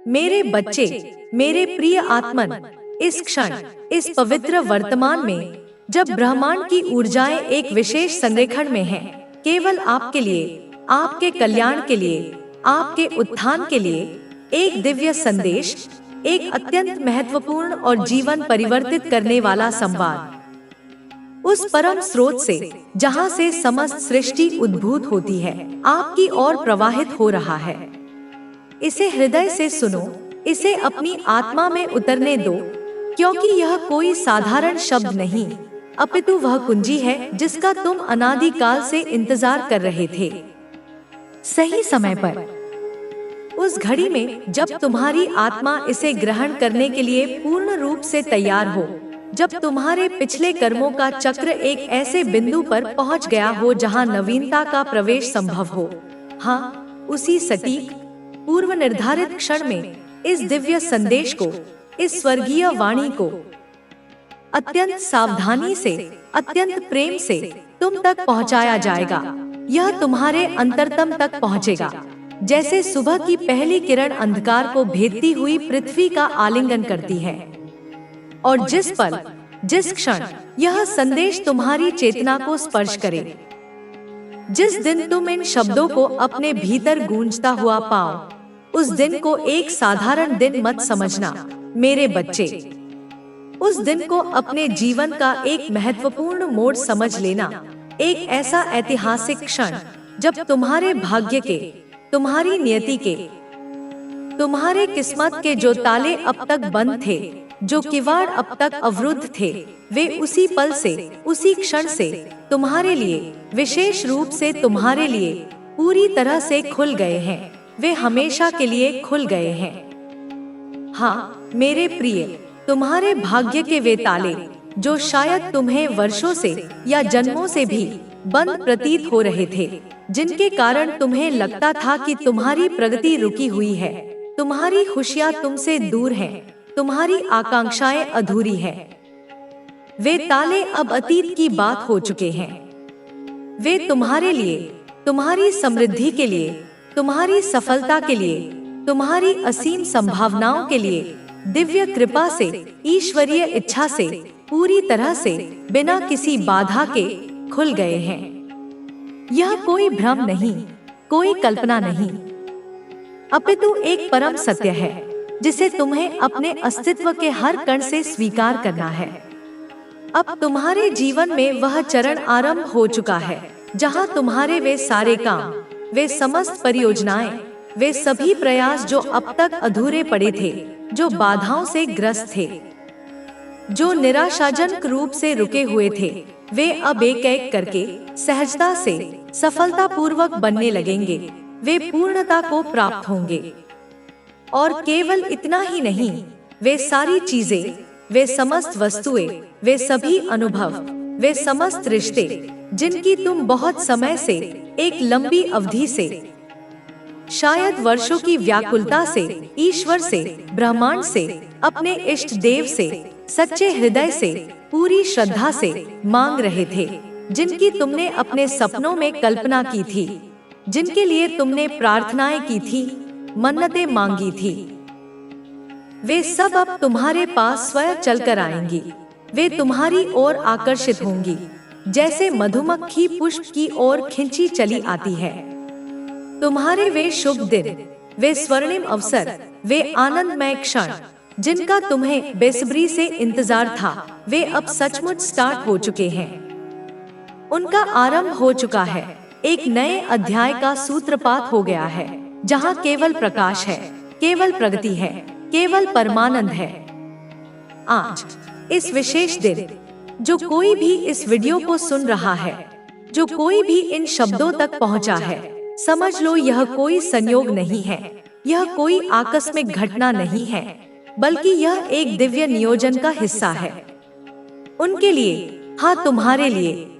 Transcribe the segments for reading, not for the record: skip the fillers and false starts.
मेरे बच्चे, मेरे प्रिय आत्मन, इस क्षण, इस पवित्र वर्तमान में, जब ब्रह्मांड की ऊर्जाएं एक विशेष संरेखण में हैं, केवल आपके लिए, आपके कल्याण के लिए, आपके उत्थान के लिए, एक दिव्य संदेश, एक अत्यंत महत्वपूर्ण और जीवन परिवर्तित करने वाला संवाद, उस परम स्रोत से जहां से समस्त सृष्टि उद्भूत होती है, आपकी ओर प्रवाहित हो रहा है। इसे हृदय से सुनो, इसे अपनी आत्मा में उतरने दो, क्योंकि यह कोई साधारण शब्द नहीं, अपितु वह कुंजी है जिसका तुम अनादिकाल से इंतजार कर रहे थे। सही समय पर, उस घड़ी में जब तुम्हारी आत्मा इसे ग्रहण करने के लिए पूर्ण रूप से तैयार हो, जब तुम्हारे पिछले कर्मों का चक्र एक ऐसे बिंदु पर पहुंच गया हो जहां नवीनता का प्रवेश संभव हो। हाँ, उसी सटीक पूर्व निर्धारित क्षण में इस दिव्य संदेश को, इस स्वर्गीय वाणी को अत्यंत सावधानी से, अत्यंत प्रेम से तुम तक पहुंचाया जाएगा। यह तुम्हारे अंतरतम तक पहुंचेगा, जैसे सुबह की पहली किरण अंधकार को भेदती हुई पृथ्वी का आलिंगन करती है। और जिस पल, जिस क्षण यह संदेश तुम्हारी चेतना को स्पर्श करे, जिस दिन तुम इन शब्दों को अपने भीतर गूंजता हुआ पाओ, उस दिन को एक साधारण दिन मत समझना, मेरे बच्चे। उस दिन को अपने जीवन का एक महत्वपूर्ण मोड़ समझ लेना, एक ऐसा ऐतिहासिक क्षण जब तुम्हारे भाग्य के, तुम्हारी नियति के, तुम्हारे किस्मत के जो ताले अब तक बंद थे, जो किवाड़ अब तक अवरुद्ध थे, वे उसी पल से, उसी क्षण से तुम्हारे लिए, विशेष रूप से तुम्हारे लिए पूरी तरह से खुल गए हैं। वे हमेशा के लिए खुल गए हैं। हाँ मेरे प्रिय, तुम्हारे भाग्य के वे ताले जो शायद तुम्हें वर्षों से या जन्मों से भी बंद प्रतीत हो रहे थे, जिनके कारण तुम्हें लगता था कि तुम्हारी प्रगति रुकी हुई है, तुम्हारी खुशियां तुमसे दूर हैं, तुम्हारी आकांक्षाएं अधूरी हैं, वे ताले अब अतीत की बात हो चुके हैं। वे तुम्हारे लिए, तुम्हारी समृद्धि के लिए, तुम्हारी सफलता के लिए, तुम्हारी असीम संभावनाओं के लिए, दिव्य कृपा से, ईश्वरीय इच्छा से, पूरी तरह से, बिना किसी बाधा के खुल गए हैं। यह कोई भ्रम नहीं, कोई कल्पना नहीं, अपितु एक परम सत्य है जिसे तुम्हें अपने अस्तित्व के हर कण से स्वीकार करना है। अब तुम्हारे जीवन में वह चरण आरंभ हो चुका है जहां तुम्हारे वे सारे काम, वे समस्त परियोजनाएं, वे सभी प्रयास जो अब तक अधूरे पड़े थे, जो बाधाओं से ग्रस्त थे, जो निराशाजनक रूप से रुके हुए थे, वे अब एक एक करके सहजता से, सफलतापूर्वक बनने लगेंगे। वे पूर्णता को प्राप्त होंगे। और केवल इतना ही नहीं, वे सारी चीजें, वे समस्त वस्तुएं, वे सभी अनुभव, वे समस्त रिश्ते जिनकी तुम बहुत समय से, एक लंबी अवधि से, शायद वर्षों की व्याकुलता से, ईश्वर से, ब्रह्मांड से, अपने इष्ट देव से, सच्चे हृदय से, पूरी श्रद्धा से मांग रहे थे, जिनकी तुमने अपने सपनों में कल्पना की थी, जिनके लिए तुमने प्रार्थनाएं की थी, मन्नतें मांगी थी, वे सब अब तुम्हारे पास स्वयं चलकर आएंगी। वे तुम्हारी ओर आकर्षित होंगी, जैसे मधुमक्खी पुष्प की ओर खिंची चली आती है। तुम्हारे वे शुभ दिन, वे स्वर्णिम अवसर, वे आनंदमय क्षण जिनका तुम्हें बेसब्री से इंतजार था, वे अब सचमुच स्टार्ट हो चुके हैं। उनका आरंभ हो चुका है। एक नए अध्याय का सूत्रपात हो गया है, जहां केवल प्रकाश है, केवल प्रगति है, केवल परमानंद है। आज इस विशेष दिन, जो कोई भी इस वीडियो को सुन रहा है, जो कोई भी इन शब्दों तक पहुंचा है, समझ लो यह कोई संयोग नहीं है, यह कोई आकस्मिक घटना नहीं है, बल्कि यह एक दिव्य नियोजन का हिस्सा है। उनके लिए, हाँ तुम्हारे लिए,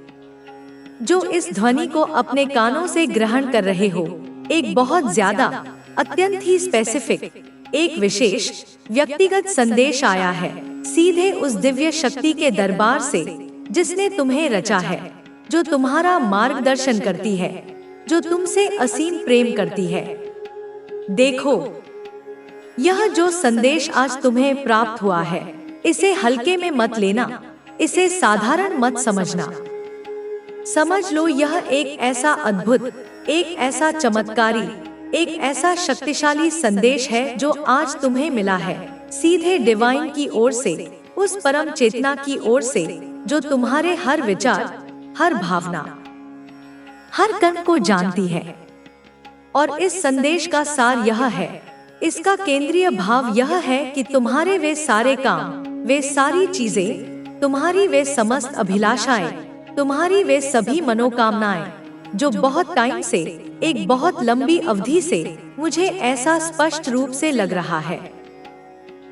जो इस ध्वनि को अपने कानों से ग्रहण कर रहे हो, एक बहुत ज्यादा, अत्यंत ही स्पेसिफिक, एक विशेष व्यक्तिगत संदेश आया है, सीधे उस दिव्य शक्ति के दरबार से जिसने तुम्हें रचा है, जो तुम्हारा मार्गदर्शन करती है, जो तुमसे असीम प्रेम करती है। देखो, यह जो संदेश आज तुम्हें प्राप्त हुआ है, इसे हल्के में मत लेना, इसे साधारण मत समझना। समझ लो यह एक ऐसा अद्भुत, एक ऐसा चमत्कारी, एक ऐसा शक्तिशाली संदेश है जो आज तुम्हें मिला है, सीधे डिवाइन की ओर से, उस परम चेतना की ओर से जो तुम्हारे हर विचार, हर भावना, हर कण को जानती है। और इस संदेश का सार यह है, इसका केंद्रीय भाव यह है कि तुम्हारे वे सारे काम, वे सारी चीजें, तुम्हारी वे समस्त अभिलाषाएं, तुम्हारी वे सभी मनोकामनाएं, जो बहुत टाइम से, एक बहुत लंबी अवधि से मुझे ऐसा स्पष्ट रूप से लग रहा है,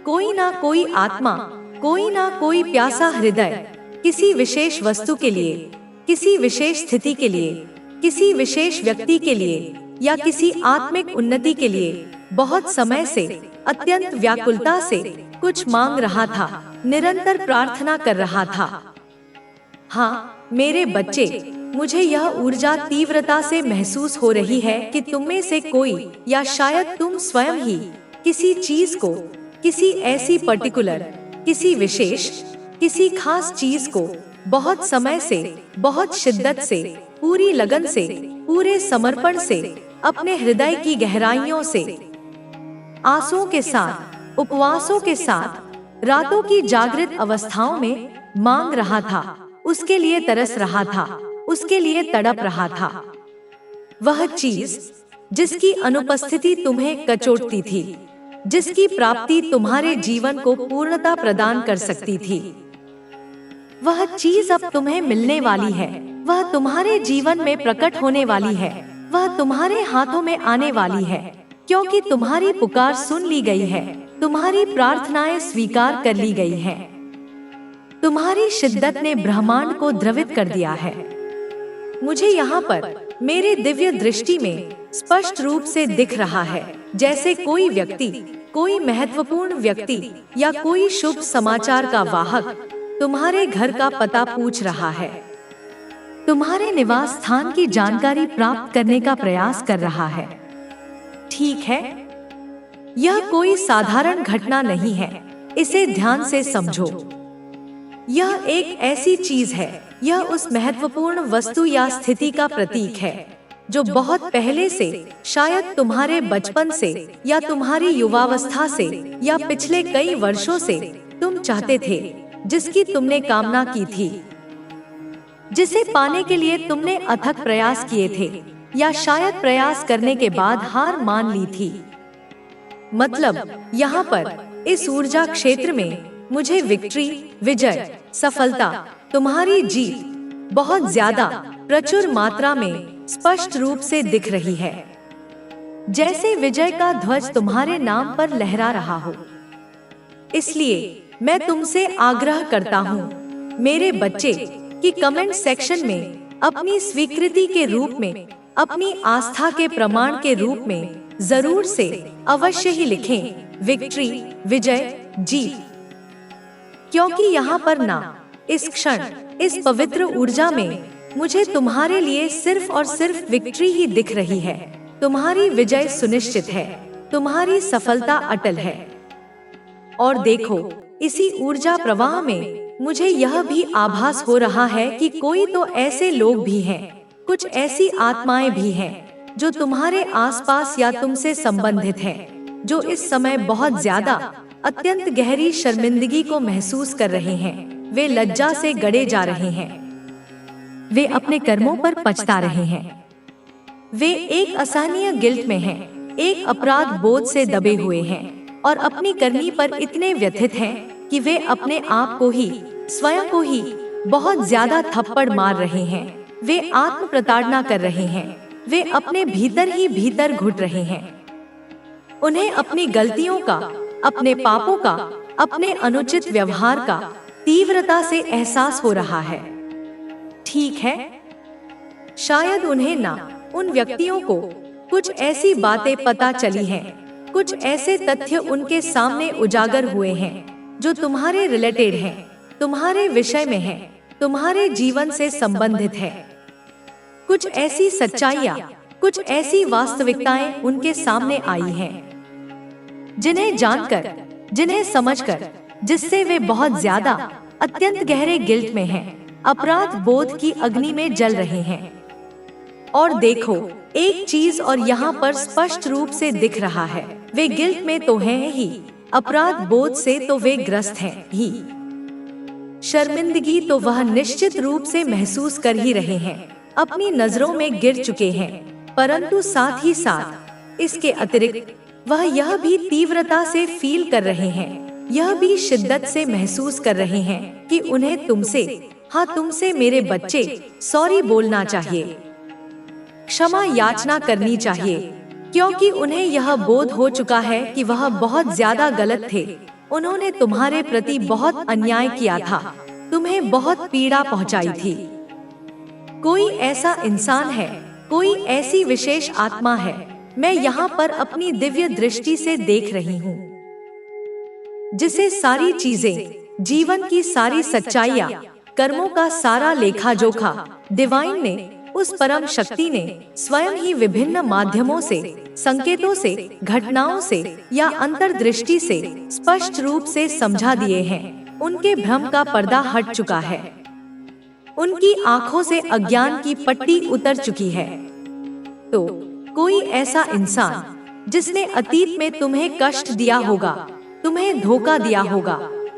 कोई ना कोई आत्मा, कोई ना कोई प्यासा हृदय, किसी विशेष वस्तु के लिए, किसी विशेष स्थिति के लिए, किसी विशेष व्यक्ति के लिए या किसी आत्मिक उन्नति के लिए बहुत समय से, अत्यंत व्याकुलता से कुछ मांग रहा था, निरंतर प्रार्थना कर रहा था। हाँ मेरे बच्चे, मुझे यह ऊर्जा तीव्रता से महसूस हो रही है कि तुम में से कोई, या शायद तुम स्वयं ही, किसी चीज को, किसी ऐसी पर्टिकुलर, किसी विशेष, किसी खास चीज को बहुत समय से, बहुत शिद्दत से, पूरी लगन से, पूरे समर्पण से, अपने हृदय की गहराइयों से, आंसुओं के साथ, उपवासों के साथ, रातों की जागृत अवस्थाओं में मांग रहा था, उसके लिए तरस रहा था, उसके लिए तड़प रहा था। वह चीज जिसकी अनुपस्थिति तुम्हें कचोटती थी, जिसकी प्राप्ति तुम्हारे जीवन को पूर्णता प्रदान कर सकती थी, वह चीज अब तुम्हें मिलने वाली है, वह तुम्हारे जीवन में प्रकट होने वाली है, वह तुम्हारे हाथों में आने वाली है, क्योंकि तुम्हारी पुकार सुन ली गई है, तुम्हारी प्रार्थनाएं स्वीकार कर ली गई हैं। तुम्हारी शिद्दत ने ब्रह्मांड को द्रवित कर दिया है। मुझे यहाँ पर मेरे दिव्य दृष्टि में स्पष्ट रूप से दिख रहा है, जैसे कोई व्यक्ति, कोई महत्वपूर्ण व्यक्ति या कोई शुभ समाचार का वाहक तुम्हारे घर का पता पूछ रहा है, तुम्हारे निवास स्थान की जानकारी प्राप्त करने का प्रयास कर रहा है। ठीक है, यह कोई साधारण घटना नहीं है, इसे ध्यान से समझो। यह एक ऐसी चीज है, यह उस महत्वपूर्ण वस्तु या स्थिति का प्रतीक है जो बहुत पहले से, शायद तुम्हारे बचपन से या तुम्हारी युवावस्था से या पिछले कई वर्षों से तुम चाहते थे, जिसकी तुमने कामना की थी, जिसे पाने के लिए तुमने अथक प्रयास किए थे, या शायद प्रयास करने के बाद हार मान ली थी। मतलब यहाँ पर इस ऊर्जा क्षेत्र में मुझे विक्ट्री, विजय, सफलता, तुम्हारी जीत बहुत ज्यादा प्रचुर मात्रा में स्पष्ट रूप से दिख रही है, जैसे विजय का ध्वज तुम्हारे नाम पर लहरा रहा हो। इसलिए मैं तुमसे आग्रह करता हूँ मेरे बच्चे, कि कमेंट सेक्शन में अपनी स्वीकृति के रूप में, अपनी आस्था के प्रमाण के रूप में जरूर से अवश्य ही लिखें विक्ट्री, विजय, जीत। क्योंकि यहाँ पर ना, इस क्षण, इस पवित्र ऊर्जा में मुझे तुम्हारे लिए सिर्फ और सिर्फ विक्ट्री ही दिख रही है। तुम्हारी विजय सुनिश्चित है, तुम्हारी सफलता अटल है। और देखो, इसी ऊर्जा प्रवाह में मुझे यह भी आभास हो रहा है कि कोई तो ऐसे लोग भी हैं, कुछ ऐसी आत्माएं भी हैं जो तुम्हारे आसपास या तुमसे संबंधित हैं, जो इस समय बहुत ज्यादा, अत्यंत गहरी शर्मिंदगी को महसूस कर रहे हैं। वे लज्जा से गड़े जा रहे हैं, वे अपने कर्मों पर पछता रहे हैं, वे एक असहनीय गिल्ट में हैं, एक अपराध बोध से दबे हुए हैं और अपनी करनी पर इतने व्यथित हैं कि वे अपने आप को ही, स्वयं को ही बहुत ज्यादा थप्पड़ मार रहे हैं। वे आत्म प्रताड़ना कर रहे हैं, वे अपने भीतर ही भीतर घुट रहे हैं। उन्हें अपनी गलतियों का, अपने पापों का, अपने अनुचित व्यवहार का तीव्रता से एहसास हो रहा है। ठीक है, शायद उन्हें ना, उन व्यक्तियों को कुछ ऐसी बातें पता चली हैं, कुछ ऐसे तथ्य उनके सामने उजागर हुए हैं जो तुम्हारे रिलेटेड हैं, तुम्हारे विषय में हैं, तुम्हारे जीवन से संबंधित है। कुछ ऐसी सच्चाइयाँ, कुछ ऐसी वास्तविकताएं उनके सामने आई हैं। जिन्हें जानकर, जिन्हें समझकर, जिससे वे बहुत ज्यादा अत्यंत गहरे गिल्ट में हैं, अपराध बोध की अग्नि में जल रहे हैं। और देखो, एक चीज और यहाँ पर स्पष्ट रूप से दिख रहा है, वे गिल्ट में तो हैं ही, अपराध बोध से तो वे ग्रस्त हैं ही। शर्मिंदगी तो वह निश्चित रूप से महसूस कर ही रहे हैं, अपनी नजरों में गिर चुके हैं, परंतु साथ ही साथ इसके अतिरिक्त वह यह भी तीव्रता से फील कर रहे हैं, यह भी शिद्दत से महसूस कर रहे हैं कि उन्हें तुमसे, हाँ तुमसे मेरे बच्चे, सॉरी बोलना चाहिए, क्षमा याचना करनी चाहिए, क्योंकि उन्हें यह बोध हो चुका है कि वह बहुत ज्यादा गलत थे। उन्होंने तुम्हारे प्रति बहुत अन्याय किया था, तुम्हें बहुत पीड़ा पहुंचाई थी। कोई ऐसा इंसान है, कोई ऐसी विशेष आत्मा है, मैं यहाँ पर अपनी दिव्य दृष्टि से देख रही हूँ, जिसे सारी चीजें, जीवन की सारी सच्चाइयाँ, कर्मों का सारा लेखा जोखा डिवाइन ने, उस परम शक्ति ने स्वयं ही विभिन्न माध्यमों से, संकेतों से, घटनाओं से या अंतर्दृष्टि से स्पष्ट रूप से समझा दिए हैं। उनके भ्रम का पर्दा हट चुका है, उनकी आंखों से अज्ञान की पट्टी उतर चुकी है। तो कोई ऐसा इंसान जिसने अतीत में तुम्हें कष्ट दिया होगा, तुम्हें धोखा दिया होगा,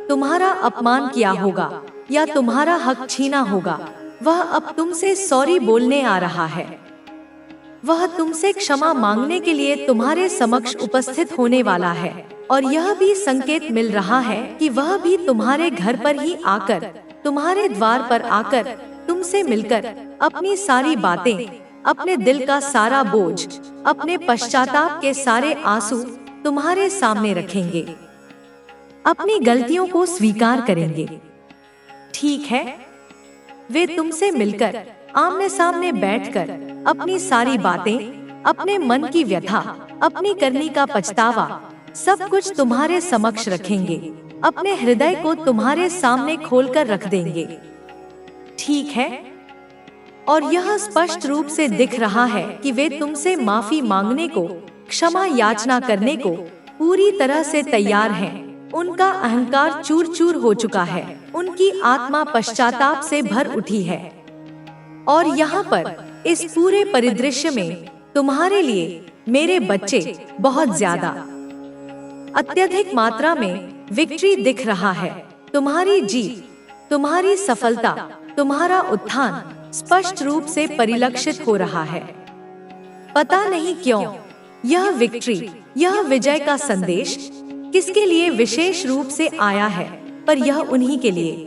तुम्हारा अपमान किया होगा या तुम्हारा हक छीना होगा, वह अब तुमसे सॉरी बोलने आ रहा है। वह तुमसे क्षमा मांगने के लिए तुम्हारे समक्ष उपस्थित होने वाला है, और यह भी संकेत मिल रहा है कि वह भी तुम्हारे घर पर ही आकर, तुम्हारे द्वार पर आकर, तुमसे मिलकर अपनी सारी बातें, अपने दिल का सारा बोझ, अपने पश्चाताप के सारे आंसू तुम्हारे सामने रखेंगे, अपनी गलतियों को स्वीकार करेंगे। ठीक है, वे तुमसे मिलकर, आमने सामने बैठकर अपनी सारी बातें, अपने मन की व्यथा, अपनी करनी का पछतावा, सब कुछ तुम्हारे समक्ष रखेंगे, अपने हृदय को तुम्हारे सामने खोलकर रख देंगे। ठीक है, और यह स्पष्ट रूप से दिख रहा है कि वे तुमसे माफी मांगने को, क्षमा याचना करने को पूरी तरह से तैयार हैं। उनका अहंकार चूर चूर हो चुका है, उनकी आत्मा पश्चाताप से भर उठी है। और यहाँ पर इस पूरे परिदृश्य में तुम्हारे लिए मेरे बच्चे बहुत ज्यादा, अत्यधिक मात्रा में विक्ट्री दिख रहा है। तुम्हारी जीत, तुम्हारी सफलता, तुम्हारा उत्थान स्पष्ट रूप से परिलक्षित हो रहा है। पता नहीं क्यों यह विक्ट्री, यह विजय का संदेश किसके लिए विशेष रूप से आया है, पर यह उन्हीं के लिए,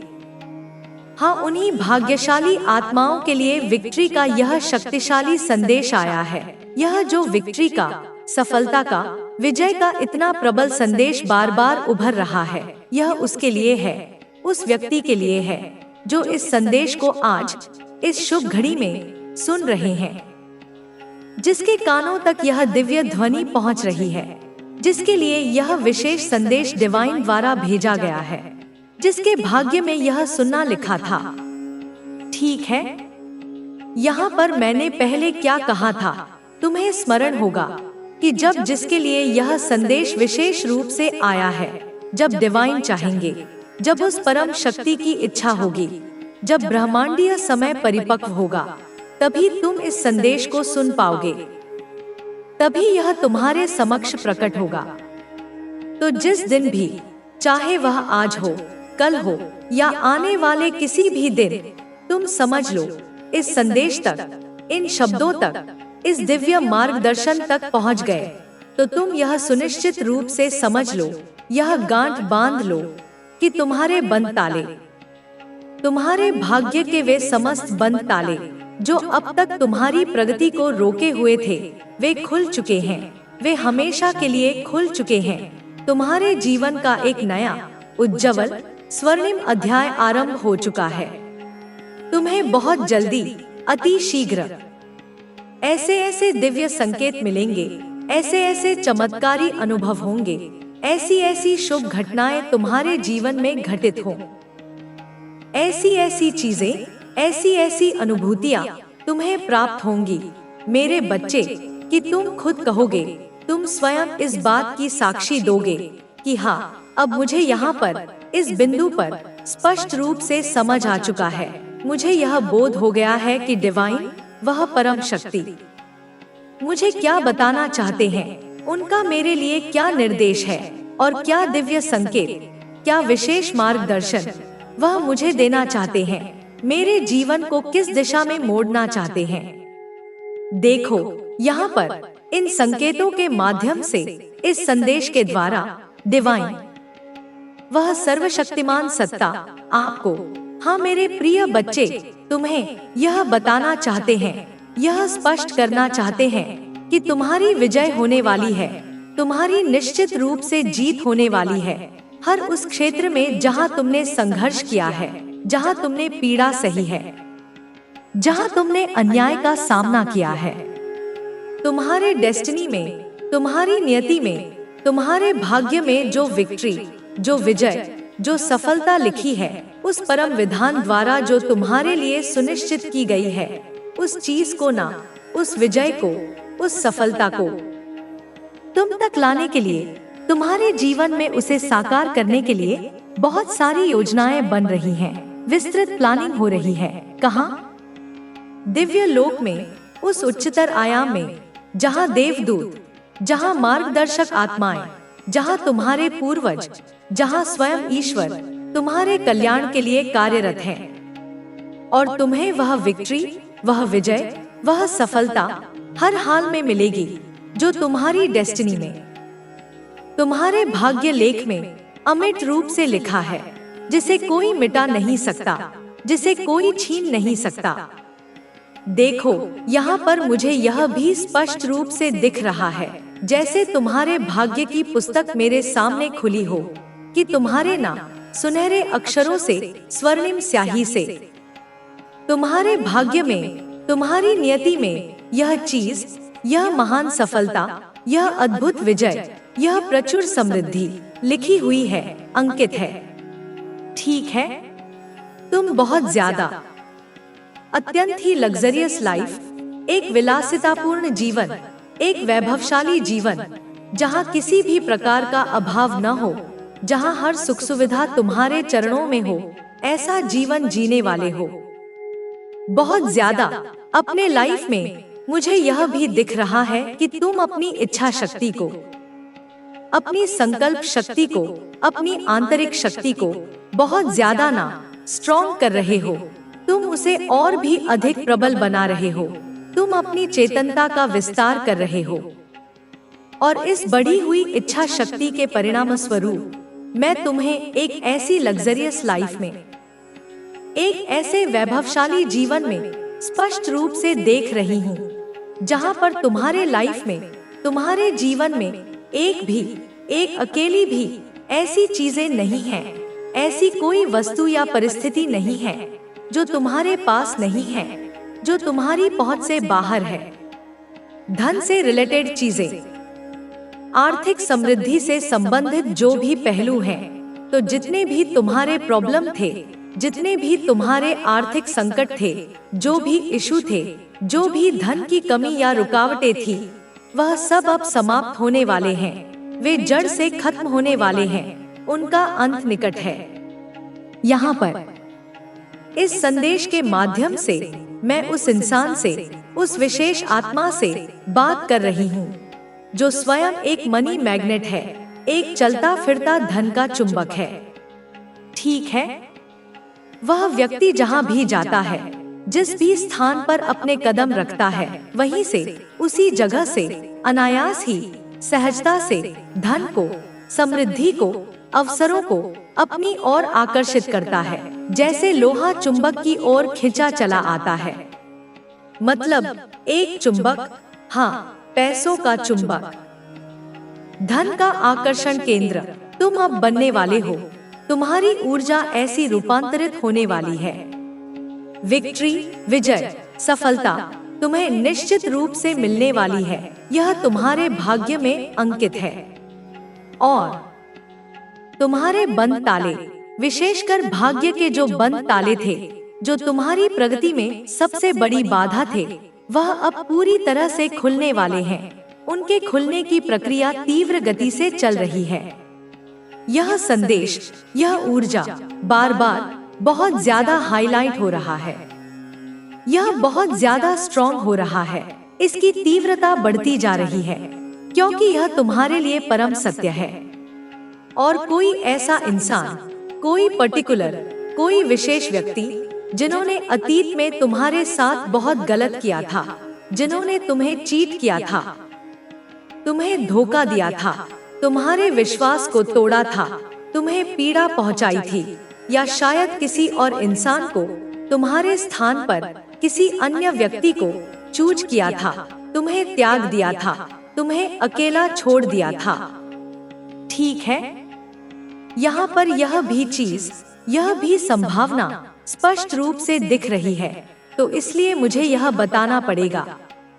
हाँ उन्हीं भाग्यशाली आत्माओं के लिए विक्ट्री का यह शक्तिशाली संदेश आया है। यह जो विक्ट्री का, सफलता का, विजय का इतना प्रबल संदेश बार बार उभर रहा है, यह उसके लिए है, उस व्यक्ति के लिए है जो इस संदेश को आज इस शुभ घड़ी में सुन रहे हैं, जिसके कानों तक यह दिव्य ध्वनि पहुंच रही है, जिसके लिए यह विशेष संदेश डिवाइन द्वारा भेजा गया है, जिसके भाग्य में यह सुनना लिखा था। ठीक है, यहाँ पर मैंने पहले क्या कहा था, तुम्हें स्मरण होगा कि जब जिसके लिए यह संदेश विशेष रूप से आया है, जब डिवाइन चाहेंगे, जब उस परम शक्ति की इच्छा होगी, जब ब्रह्मांडीय समय परिपक्व होगा, तभी तुम इस संदेश को सुन पाओगे, तभी यह तुम्हारे समक्ष प्रकट होगा। तो जिस दिन भी, चाहे वह आज हो, कल हो या आने वाले किसी भी दिन, तुम समझ लो, इस संदेश तक, इन शब्दों तक, इस दिव्य मार्गदर्शन तक पहुंच गए, तो तुम यह सुनिश्चित रूप से समझ लो, यह गांठ बांध लो कि तुम्हारे बंद ताले, तुम्हारे भाग्य के वे समस्त बंद ताले जो अब तक तुम्हारी प्रगति को रोके हुए थे, वे खुल चुके हैं, वे हमेशा के लिए खुल चुके हैं। तुम्हारे जीवन का एक नया, उज्जवल, स्वर्णिम अध्याय आरंभ हो चुका है। तुम्हें बहुत जल्दी, अति शीघ्र ऐसे ऐसे दिव्य संकेत मिलेंगे, ऐसे ऐसे चमत्कारी अनुभव होंगे, ऐसी ऐसी शुभ घटनाएं तुम्हारे जीवन में घटित हों, ऐसी ऐसी चीजें, ऐसी ऐसी अनुभूतियां तुम्हें प्राप्त होंगी मेरे बच्चे, कि तुम खुद कहोगे तुम स्वयं इस बात की साक्षी दोगे कि हाँ, अब मुझे यहाँ पर इस बिंदु पर स्पष्ट रूप से समझ आ चुका है। मुझे यह बोध हो गया है कि डिवाइन, वह परम शक्ति, मुझे क्या बताना चाहते हैं, उनका मेरे लिए क्या निर्देश है और क्या दिव्य संकेत, क्या विशेष मार्गदर्शन वह मुझे देना चाहते हैं, मेरे जीवन को किस दिशा में मोड़ना चाहते हैं। देखो, यहाँ पर इन संकेतों के माध्यम से, इस संदेश के द्वारा डिवाइन, वह सर्वशक्तिमान सत्ता आपको, हाँ मेरे प्रिय बच्चे, तुम्हें यह बताना चाहते हैं, यह स्पष्ट करना चाहते हैं कि तुम्हारी विजय होने वाली है, तुम्हारी निश्चित रूप से जीत होने वाली है। हर उस क्षेत्र में जहाँ तुमने संघर्ष किया है, जहाँ तुमने पीड़ा सही है, जहाँ तुमने अन्याय का सामना किया है, तुम्हारे डेस्टिनी में, तुम्हारी नियति में, तुम्हारे भाग्य में जो विक्ट्री, जो विजय, जो सफलता लिखी है, उस परम विधान द्वारा जो तुम्हारे लिए सुनिश्चित की गई है, उस चीज को ना, उस विजय को, उस सफलता को तुम तक लाने के लिए, तुम्हारे जीवन में उसे साकार करने के लिए बहुत सारी योजनाएं बन रही हैं, विस्तृत प्लानिंग हो रही है। कहाँ? दिव्य लोक में, उस उच्चतर आयाम में, जहाँ देवदूत, जहाँ मार्गदर्शक आत्माएं, जहाँ तुम्हारे पूर्वज, जहाँ स्वयं ईश्वर तुम्हारे कल्याण के लिए कार्यरत हैं और तुम्हें वह विक्ट्री, वह विजय, वह सफलता हर हाल में मिलेगी जो तुम्हारी डेस्टिनी में, तुम्हारे भाग्य लेख में अमिट रूप से लिखा है, जिसे कोई मिटा नहीं सकता, जिसे कोई छीन नहीं सकता। देखो, यहाँ पर मुझे यह भी स्पष्ट रूप से दिख रहा है, जैसे तुम्हारे भाग्य की पुस्तक मेरे सामने खुली हो, कि तुम्हारे नाम सुनहरे अक्षरों से, स्वर्णिम स्याही से, तुम्हारे भाग्य में, तुम्हारी नियति में यह चीज, यह महान सफलता, यह अद्भुत विजय, यह प्रचुर समृद्धि लिखी हुई है, अंकित है। ठीक है, तुम बहुत ज्यादा, अत्यंत ही लग्जरियस लाइफ, एक विलासितापूर्ण जीवन, एक वैभवशाली जीवन, जहाँ किसी भी प्रकार का अभाव न हो, जहाँ हर सुख सुविधा तुम्हारे चरणों में हो, ऐसा जीवन जीने वाले हो। बहुत ज्यादा अपने लाइफ में मुझे यह भी दिख रहा है कि तुम अपनी इच्छा शक्ति को, अपनी संकल्प शक्ति को, अपनी आंतरिक शक्ति को बहुत ज्यादा ना स्ट्रॉन्ग कर रहे हो, तुम उसे और भी अधिक प्रबल बना रहे हो, तुम अपनी चेतनता का विस्तार कर रहे हो। और इस बढ़ी हुई इच्छा शक्ति के परिणाम स्वरूप मैं तुम्हें एक ऐसी लग्जरियस लाइफ में, एक ऐसे वैभवशाली जीवन में स्पष्ट रूप से देख रही हूँ, जहाँ पर तुम्हारे लाइफ में, तुम्हारे जीवन में एक अकेली भी ऐसी चीजें नहीं हैं, ऐसी कोई वस्तु या परिस्थिति नहीं है जो तुम्हारे पास नहीं है, जो तुम्हारी पहुंच से बाहर है। धन से रिलेटेड चीजें, आर्थिक समृद्धि से संबंधित जो भी पहलू हैं, तो जितने भी तुम्हारे प्रॉब्लम थे, जितने भी तुम्हारे आर्थिक संकट थे, जो भी इशू थे, जो भी धन की कमी या रुकावटें थी, वह सब अब समाप्त होने वाले हैं, वे जड़ से खत्म होने वाले हैं, उनका अंत निकट है। यहाँ पर इस संदेश के माध्यम से मैं उस इंसान से, उस विशेष आत्मा से बात कर रही हूँ, जो स्वयं एक मनी मैग्नेट है, एक चलता फिरता धन का चुंबक है। ठीक है, वह व्यक्ति जहाँ भी जाता है, जिस भी स्थान पर अपने कदम रखता है, वहीं से, उसी जगह से अनायास ही, सहजता से धन को, समृद्धि को, अवसरों को अपनी ओर आकर्षित करता है, जैसे लोहा चुंबक की ओर खिंचा चला आता है। मतलब एक चुंबक, हाँ, पैसों का चुंबक, धन का आकर्षण केंद्र तुम अब बनने वाले हो। तुम्हारी ऊर्जा ऐसी रूपांतरित होने वाली है, विक्ट्री, विजय, सफलता तुम्हें निश्चित रूप से मिलने वाली है, यह तुम्हारे भाग्य में अंकित है। और तुम्हारे बंद ताले, विशेषकर भाग्य के जो बंद ताले थे, जो तुम्हारी प्रगति में सबसे बड़ी बाधा थे, वह अब पूरी तरह से खुलने वाले हैं, उनके खुलने की प्रक्रिया तीव्र गति से चल रही है। यह संदेश, यह ऊर्जा बार बार बहुत ज्यादा हाईलाइट हो रहा है। यह बहुत ज्यादा स्ट्रॉन्ग हो रहा है। इसकी तीव्रता बढ़ती जा रही है, क्योंकि यह तुम्हारे लिए परम सत्य है। और कोई ऐसा इंसान, कोई पर्टिकुलर, कोई विशेष व्यक्ति जिन्होंने अतीत में तुम्हारे साथ बहुत गलत किया था, जिन्होंने तुम्हें चीट किया था, तुम्हें धोखा दिया था, तुम्हारे विश्वास को तोड़ा था, तुम्हें पीड़ा पहुंचाई थी, या शायद किसी और इंसान को तुम्हारे स्थान पर किसी अन्य व्यक्ति को चूज किया था, तुम्हें त्याग दिया था, तुम्हें अकेला छोड़ दिया था। ठीक है, यहाँ पर यह भी चीज, यह भी संभावना स्पष्ट रूप से दिख रही है। तो इसलिए मुझे यह बताना पड़ेगा,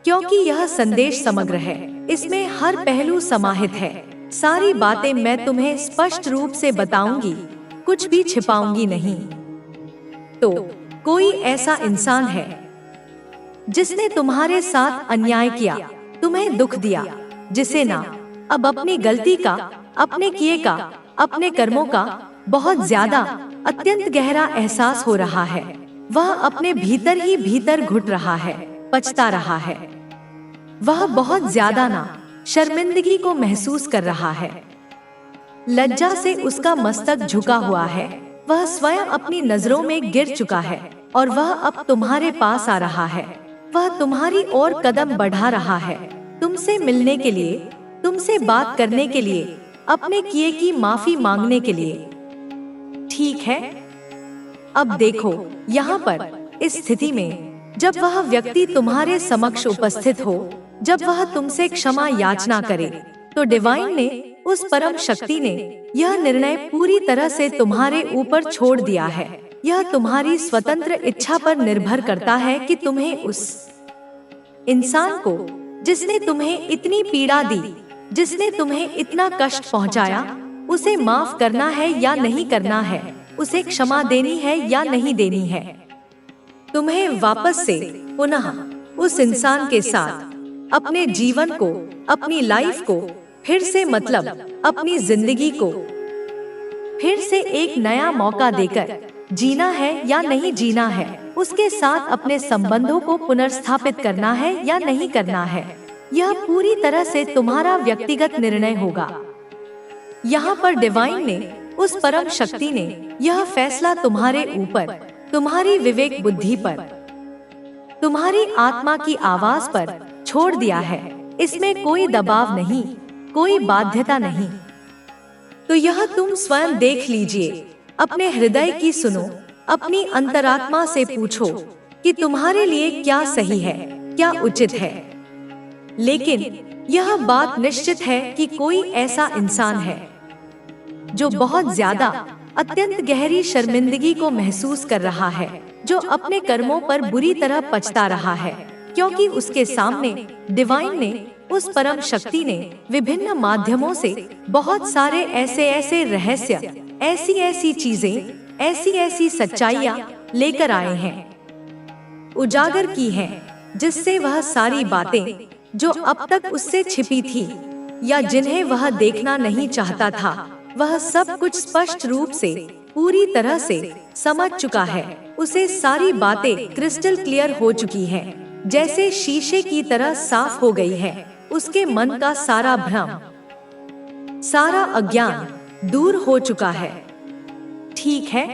क्योंकि यह संदेश समग्र है, इसमें हर पहलू समाहित है। सारी बातें मैं तुम्हें स्पष्ट रूप से बताऊंगी, कुछ भी छिपाऊंगी नहीं। तो कोई ऐसा इंसान है जिसने तुम्हारे साथ अन्याय किया, तुम्हें दुख दिया, जिसे ना अब अपनी गलती का, अपने किए का, अपने कर्मों का बहुत ज्यादा, अत्यंत गहरा एहसास हो रहा है। वह अपने भीतर ही भीतर घुट रहा है, पछता रहा है। वह बहुत ज्यादा ना शर्मिंदगी को महसूस कर रहा है। लज्जा से उसका मस्तक झुका हुआ है। वह स्वयं अपनी नजरों में गिर चुका है और वह अब तुम्हारे पास आ रहा है। वह तुम्हारी ओर कदम बढ़ा रहा है, तुमसे मिलने के लिए, तुमसे बात करने के लिए, अपने किए की माफी मांगने के लिए। ठीक है, अब देखो, यहाँ पर इस स्थिति में जब वह व्यक्ति तुम्हारे समक्ष उपस्थित हो, जब वह तुमसे क्षमा याचना करे, तो डिवाइन ने, उस परम शक्ति ने यह निर्णय पूरी तरह से तुम्हारे ऊपर छोड़ दिया है। यह तुम्हारी स्वतंत्र इच्छा पर निर्भर करता है कि तुम्हें उस इंसान को जिसने तुम्हें इतनी पीड़ा दी, जिसने तुम्हें इतना कष्ट पहुंचाया, उसे माफ करना है या नहीं करना है, उसे क्षमा देनी है या नहीं देनी है। तुम्हें वापस से पुनः उस इंसान के साथ अपने जीवन को, अपनी लाइफ को फिर से, मतलब अपनी जिंदगी को फिर से एक नया मौका देकर जीना है या नहीं जीना है, उसके साथ अपने संबंधों को पुनर्स्थापित करना है या नहीं करना है। यह पूरी तरह से तुम्हारा व्यक्तिगत निर्णय होगा। यहाँ पर डिवाइन ने, उस परम शक्ति ने यह फैसला तुम्हारे ऊपर, तुम्हारी विवेक बुद्धि पर, तुम्हारी आत्मा की आवाज पर छोड़ दिया है। इसमें कोई दबाव नहीं, कोई बाध्यता नहीं। तो यह तुम स्वयं देख लीजिए, अपने हृदय की सुनो, अपनी अंतरात्मा से पूछो कि तुम्हारे लिए क्या सही है, क्या उचित है। लेकिन यह बात निश्चित है कि कोई ऐसा इंसान है जो बहुत ज्यादा, अत्यंत गहरी शर्मिंदगी को महसूस कर रहा है, जो अपने कर्मों पर बुरी तरह पछता रहा है, क्योंकि उसके सामने डिवाइन ने, उस परम शक्ति ने विभिन्न माध्यमों से बहुत सारे ऐसे रहस्य, ऐसी चीजें, ऐसी सच्चाइयाँ लेकर आए हैं, उजागर की हैं, जिससे वह सारी बातें जो अब तक उससे छिपी थी या जिन्हें वह देखना नहीं चाहता था, वह सब कुछ स्पष्ट रूप से, पूरी तरह से समझ चुका है। उसे सारी बातें क्रिस्टल क्लियर हो चुकी हैं, जैसे शीशे की तरह साफ हो गई है। उसके मन का सारा भ्रम, सारा अज्ञान दूर हो चुका है। ठीक है,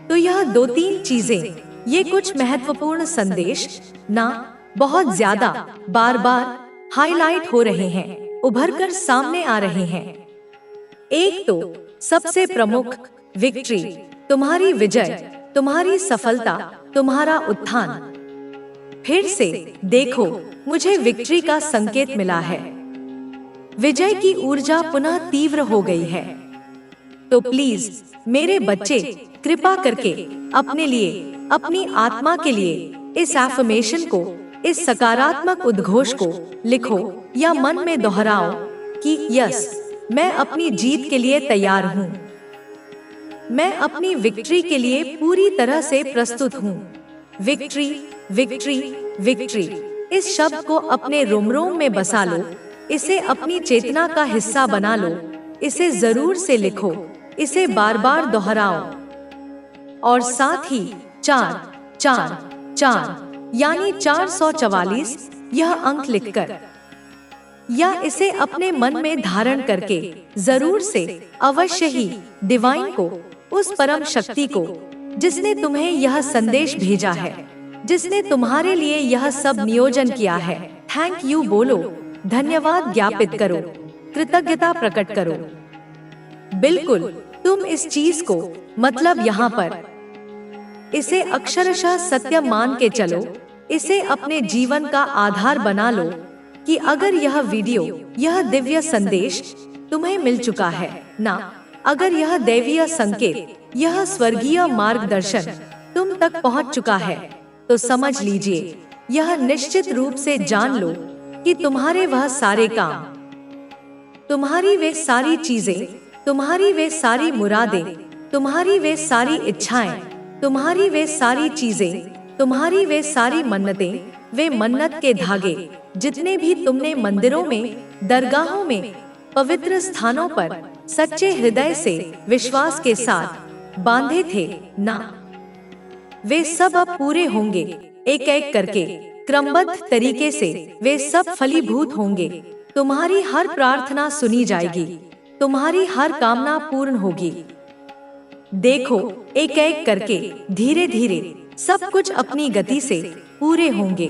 तो यह 2-3 चीजें, ये कुछ महत्वपूर्ण संदेश ना बहुत ज्यादा बार बार हाईलाइट हो रहे हैं, उभरकर सामने आ रहे हैं। एक तो सबसे प्रमुख, विक्ट्री, तुम्हारी विजय, तुम्हारी सफलता, तुम्हारा उत्थान। फिर से देखो, मुझे विक्ट्री का संकेत मिला है। विजय की ऊर्जा पुनः तीव्र हो गई है। तो प्लीज मेरे बच्चे, कृपा करके अपने लिए, अपनी आत्मा के लिए इस एफर्मेशन को, इस सकारात्मक उद्घोष को लिखो या मन में दोहराओ कि यस, मैं अपनी जीत के लिए तैयार हूँ। मैं अपनी विक्ट्री के लिए पूरी तरह से प्रस्तुत हूँ। Victory, victory, victory. इस शब्द को अपने रोम रोम में बसा लो, इसे अपनी चेतना का हिस्सा बना लो, इसे जरूर से लिखो, इसे बार बार दोहराओ। और साथ ही 4 4 4 यानी 444 यह अंक लिखकर या इसे अपने मन में धारण करके जरूर से अवश्य ही डिवाइन को, उस परम शक्ति को जिसने तुम्हें यह संदेश भेजा है, जिसने तुम्हारे लिए यह सब नियोजन किया है, थैंक यू बोलो, धन्यवाद ज्ञापित करो, कृतज्ञता प्रकट करो। बिल्कुल तुम इस चीज को, मतलब यहाँ पर इसे अक्षरशः सत्य मान के चलो, इसे अपने जीवन का आधार बना लो कि अगर यह वीडियो, यह दिव्य संदेश तुम्हें मिल चुका है ना, अगर यह दैवीय संकेत, यह स्वर्गीय मार्गदर्शन तुम तक पहुंच चुका है, तो समझ लीजिए, यह निश्चित रूप से जान लो कि तुम्हारे वह सारे काम, तुम्हारी वे सारी चीजें, तुम्हारी वे सारी मुरादें, तुम्हारी वे सारी इच्छाएं, तुम्हारी वे सारी चीजें, तुम्हारी वे सारी मन्नतें, वे मन्नत के धागे जितने भी तुमने मंदिरों में, दरगाहों में, पवित्र स्थानों पर सच्चे हृदय से विश्वास के साथ बांधे थे ना, वे सब अब पूरे होंगे। एक एक करके क्रमबद्ध तरीके से वे सब फलीभूत होंगे। तुम्हारी हर प्रार्थना सुनी जाएगी, तुम्हारी हर कामना पूर्ण होगी। देखो, एक एक करके धीरे धीरे सब कुछ अपनी गति से पूरे होंगे।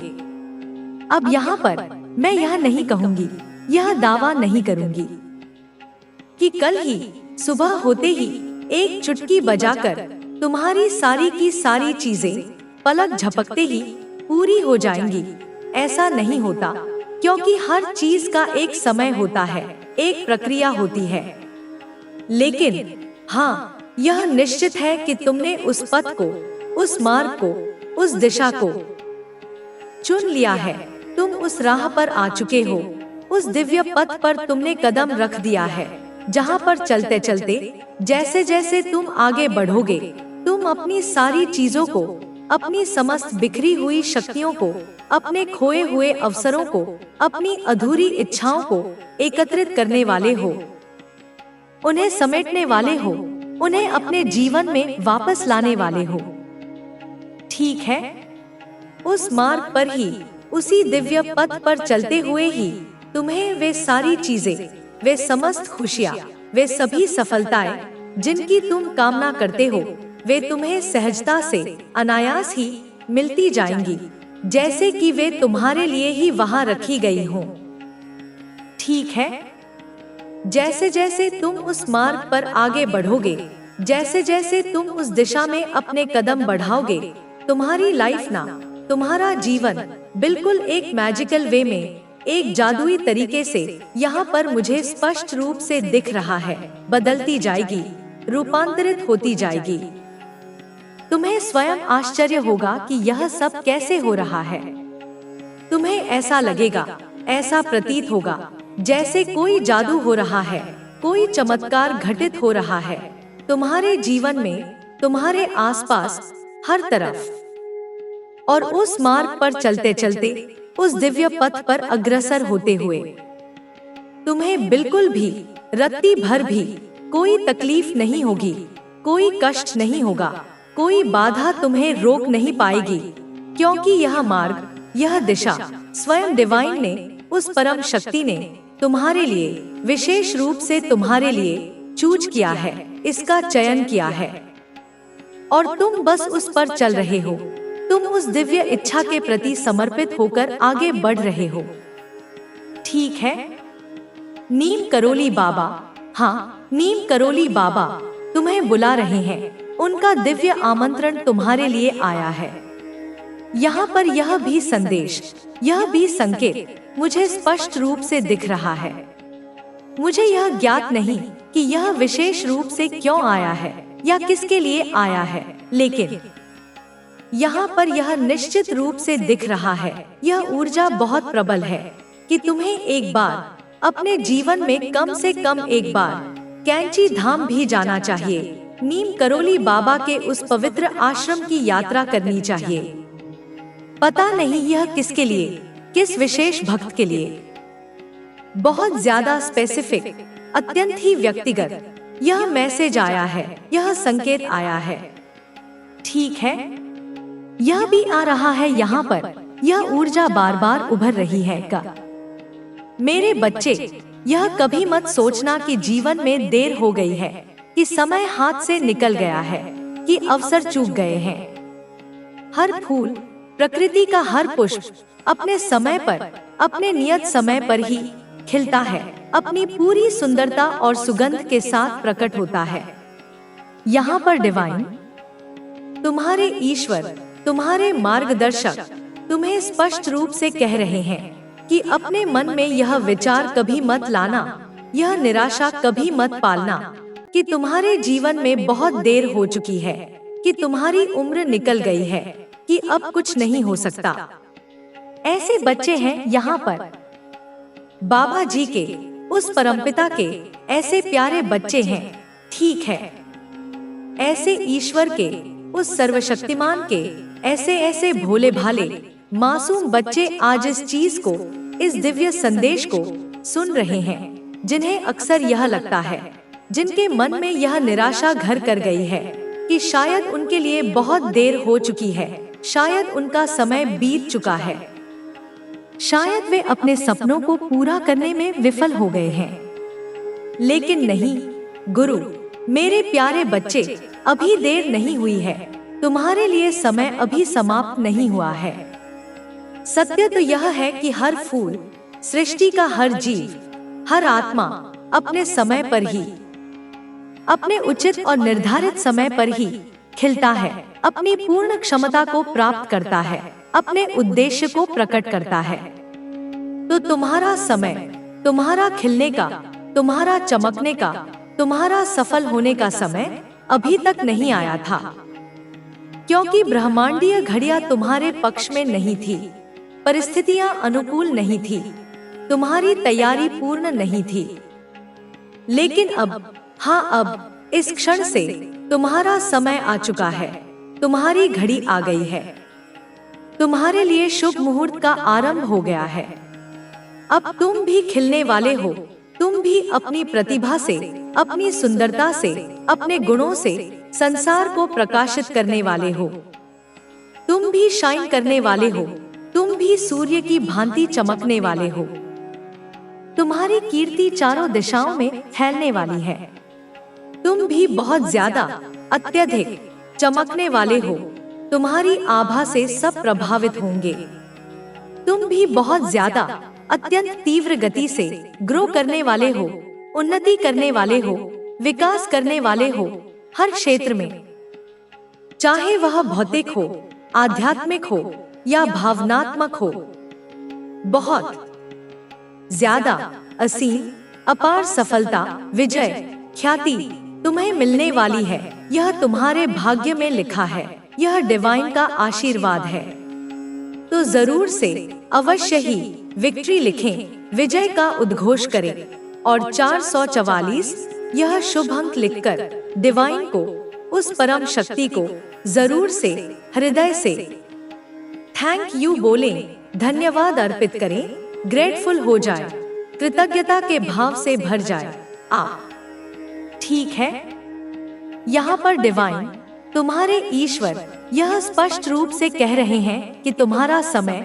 अब यहाँ पर मैं यह नहीं कहूंगी, यह दावा नहीं करूंगी कि कल ही सुबह होते ही एक चुटकी बजाकर तुम्हारी सारी की सारी चीजें पलक झपकते ही पूरी हो जाएंगी। ऐसा नहीं होता, क्योंकि हर चीज का एक समय होता है, एक प्रक्रिया होती है। लेकिन हाँ, यह निश्चित है कि तुमने उस पथ को, उस मार्ग को, उस दिशा को चुन लिया है। तुम उस राह पर आ चुके हो, उस दिव्य पथ पर तुमने कदम रख दिया है, जहाँ पर चलते चलते जैसे जैसे तुम आगे बढ़ोगे, तुम अपनी सारी चीजों को, अपनी समस्त बिखरी हुई शक्तियों को, अपने खोए हुए अवसरों को, अपनी अधूरी इच्छाओं को एकत्रित करने वाले हो, उन्हें समेटने वाले हो, उन्हें अपने जीवन में वापस लाने वाले हो। ठीक है, उस मार्ग पर ही, उसी दिव्य पथ पर चलते हुए ही तुम्हें वे सारी चीजें, वे समस्त खुशियाँ, वे सभी सफलताएं जिनकी तुम कामना करते हो, वे तुम्हें सहजता से, अनायास ही मिलती जाएंगी, जैसे कि वे तुम्हारे लिए ही वहां रखी गई हों। ठीक है, जैसे जैसे तुम उस मार्ग पर आगे बढ़ोगे, जैसे जैसे तुम उस दिशा में अपने कदम बढ़ाओगे, तुम्हारी लाइफ ना, तुम्हारा जीवन बिल्कुल एक मैजिकल वे में, एक जादुई तरीके से यहाँ पर मुझे स्पष्ट रूप से दिख रहा है, बदलती जाएगी, रूपांतरित होती जाएगी। तुम्हें स्वयं आश्चर्य होगा कि यह सब कैसे हो रहा है। तुम्हें ऐसा लगेगा, ऐसा प्रतीत होगा जैसे कोई जादू हो रहा है, कोई चमत्कार घटित हो रहा है तुम्हारे जीवन में, तुम्हारे आसपास, हर तरफ। और उस मार्ग पर चलते चलते, उस दिव्य पथ पर अग्रसर होते हुए तुम्हें बिल्कुल भी, रत्ती भर भी कोई तकलीफ नहीं होगी, कोई कष्ट नहीं होगा, कोई बाधा तुम्हें रोक नहीं पाएगी, क्योंकि यह मार्ग, यह दिशा स्वयं डिवाइन ने, उस परम शक्ति ने तुम्हारे लिए, विशेष रूप से तुम्हारे लिए चूज किया है, इसका चयन किया है। और तुम बस उस पर चल रहे हो, तुम उस दिव्य इच्छा के प्रति समर्पित होकर आगे बढ़ रहे हो। ठीक है, नीम करोली बाबा, हाँ, नीम करोली बाबा तुम्हें बुला रहे हैं, उनका दिव्य आमंत्रण तुम्हारे लिए आया है। यहाँ पर यह भी संदेश, यह भी संकेत मुझे स्पष्ट रूप से दिख रहा है। मुझे यह ज्ञात नहीं कि यह विशेष रूप से क्यों आया है या किसके लिए आया है, लेकिन यहाँ पर यह निश्चित रूप से दिख रहा है, यह ऊर्जा बहुत प्रबल है कि तुम्हें एक बार अपने जीवन में कम से कम एक बार कैंची धाम भी जाना चाहिए, नीम करोली बाबा के उस पवित्र आश्रम की यात्रा करनी चाहिए। पता नहीं यह किसके लिए, किस विशेष भक्त के लिए? बहुत ज्यादा स्पेसिफिक, अत्यंत ही व्यक्तिगत यह मैसेज आया है, यह संकेत आया है। ठीक है, यह भी आ रहा है यहाँ पर, यह ऊर्जा बार बार उभर रही है का। मेरे बच्चे, यह कभी मत सोचना कि जीवन में देर हो गई है, कि समय हाथ से निकल गया है, कि अवसर चूक गए हैं। हर फूल, प्रकृति का हर पुष्प अपने समय पर, अपने नियत समय पर ही खिलता है, अपनी पूरी सुंदरता और सुगंध के साथ प्रकट होता है। यहाँ पर डिवाइन, तुम्हारे ईश्वर, तुम्हारे मार्गदर्शक तुम्हें स्पष्ट रूप से कह रहे हैं कि अपने मन में यह विचार कभी मत लाना, यह निराशा कभी मत पालना कि तुम्हारे जीवन में बहुत देर हो चुकी है, कि तुम्हारी उम्र निकल गई है, कि अब कुछ नहीं हो सकता। ऐसे बच्चे हैं यहाँ पर, बाबा जी के, उस परमपिता के ऐसे प्यारे बच्चे हैं। ठीक है, ऐसे ईश्वर के, उस सर्वशक्तिमान के ऐसे ऐसे भोले भाले मासूम बच्चे आज इस चीज को, इस दिव्य संदेश को सुन रहे हैं, जिन्हें अक्सर यह लगता है, जिनके मन में यह निराशा घर कर गई है कि शायद उनके लिए बहुत देर हो चुकी है, शायद उनका समय बीत चुका है, शायद वे अपने सपनों को पूरा करने में विफल हो गए हैं। लेकिन नहीं गुरु, मेरे प्यारे बच्चे, अभी देर नहीं हुई है, तुम्हारे लिए समय अभी समाप्त नहीं हुआ है। सत्य तो यह है कि हर फूल, सृष्टि का हर जीव, हर आत्मा अपने समय पर ही, अपने उचित और निर्धारित समय पर ही खिलता है, अपनी पूर्ण क्षमता को प्राप्त करता है, अपने उद्देश्य को प्रकट करता है। तो तुम्हारा समय, तुम्हारा खिलने का, तुम्हारा चमकने का, तुम्हारा सफल होने का समय अभी तक नहीं आया था, क्योंकि ब्रह्मांडीय घड़ियां तुम्हारे पक्ष में नहीं थी, परिस्थितियां अनुकूल नहीं थी, तुम्हारी तैयारी पूर्ण नहीं थी। लेकिन अब, हाँ अब, इस क्षण से तुम्हारा समय आ चुका है, तुम्हारी घड़ी आ गई है, तुम्हारे लिए शुभ मुहूर्त का आरंभ हो गया है। अब तुम भी खिलने वाले हो, तुम भी अपनी प्रतिभा से, अपनी सुंदरता से, अपने गुणों से संसार को प्रकाशित करने वाले हो, तुम भी शाइन करने वाले हो, तुम भी सूर्य की भांति चमकने वाले हो, तुम्हारी कीर्ति चारों दिशाओं में फैलने वाली है, तुम भी बहुत ज्यादा, अत्यधिक चमकने वाले हो, तुम्हारी आभा से सब प्रभावित होंगे, तुम भी बहुत ज्यादा, अत्यंत तीव्र गति से ग्रो करने वाले हो, उन्नति करने वाले हो, विकास करने वाले हो, हर क्षेत्र में, चाहे वह भौतिक हो, आध्यात्मिक हो या भावनात्मक हो। बहुत ज्यादा, असीम, अपार सफलता, विजय, ख्याति तुम्हें मिलने वाली है, यह तुम्हारे भाग्य में लिखा है, यह डिवाइन का आशीर्वाद है। तो जरूर से, अवश्य ही विक्ट्री लिखें, विजय का उद्घोष करें और 444 यह शुभ अंक लिखकर डिवाइन को, उस परम शक्ति को जरूर से, हृदय से थैंक यू बोलें, धन्यवाद अर्पित करें, ग्रेटफुल हो जाए, कृतज्ञता के भाव से भर जाए। ठीक है, यहाँ पर डिवाइन, तुम्हारे ईश्वर यह स्पष्ट रूप से कह रहे हैं कि तुम्हारा समय,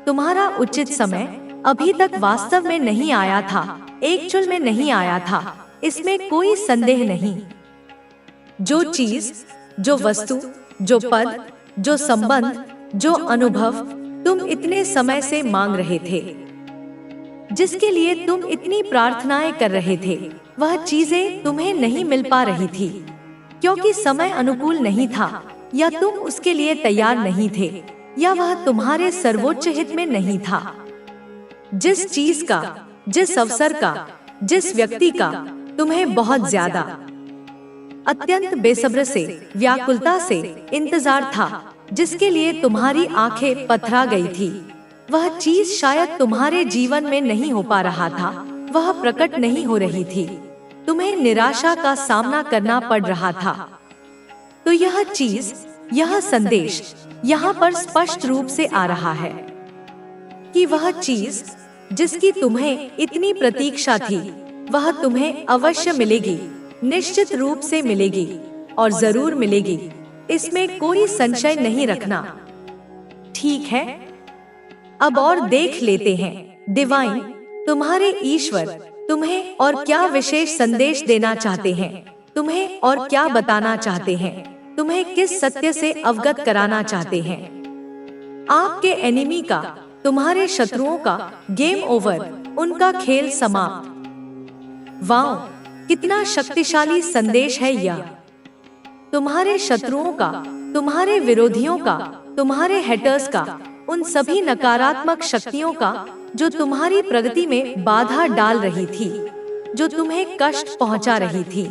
तुम्हारा उचित समय अभी तक वास्तव में नहीं आया था, एक्चुअल में नहीं आया था, इसमें कोई संदेह नहीं। जो चीज, जो वस्तु, जो पद, जो संबंध, जो अनुभव तुम इतने समय से मांग रहे थे, जिसके लिए तुम इतनी प्रार्थनाएं कर रहे थे, वह चीजें तुम्हें नहीं मिल पा रही थी, क्योंकि समय अनुकूल नहीं था, या तुम उसके लिए तैयार नहीं थे, या वह तुम्हारे सर्वोच्च हित में नहीं था। जिस चीज का, जिस अवसर का, जिस व्यक्ति का तुम्हें बहुत ज्यादा, अत्यंत बेसब्र से, व्याकुलता से इंतजार था, जिसके लिए तुम्हारी आंखें पथरा गई थी, वह चीज शायद तुम्हारे जीवन में नहीं हो पा रहा था, वह प्रकट नहीं हो रही थी, तुम्हें निराशा का सामना करना पड़ रहा था। तो यह चीज, यह संदेश यहाँ पर स्पष्ट रूप से आ रहा है। कि वह चीज जिसकी तुम्हें इतनी प्रतीक्षा थी वह तुम्हें अवश्य मिलेगी, निश्चित रूप से मिलेगी और जरूर मिलेगी, इसमें कोई संशय नहीं रखना। ठीक है, अब और देख लेते हैं डिवाइन, तुम्हारे ईश्वर तुम्हें और क्या विशेष संदेश देना चाहते हैं, तुम्हें और क्या बताना चाहते हैं, तुम्हें किस सत्य से अवगत कराना चाहते हैं। आपके एनिमी का, तुम्हारे शत्रुओं का गेम ओवर, उनका खेल समाप्त। वाओ, कितना शक्तिशाली संदेश है यह। तुम्हारे शत्रुओं का, तुम्हारे विरोधियों का, तुम्हारे हेटर्स का, उन सभी नकारात्मक शक्तियों का जो तुम्हारी प्रगति में बाधा डाल रही थी, जो तुम्हें कष्ट पहुंचा रही थी,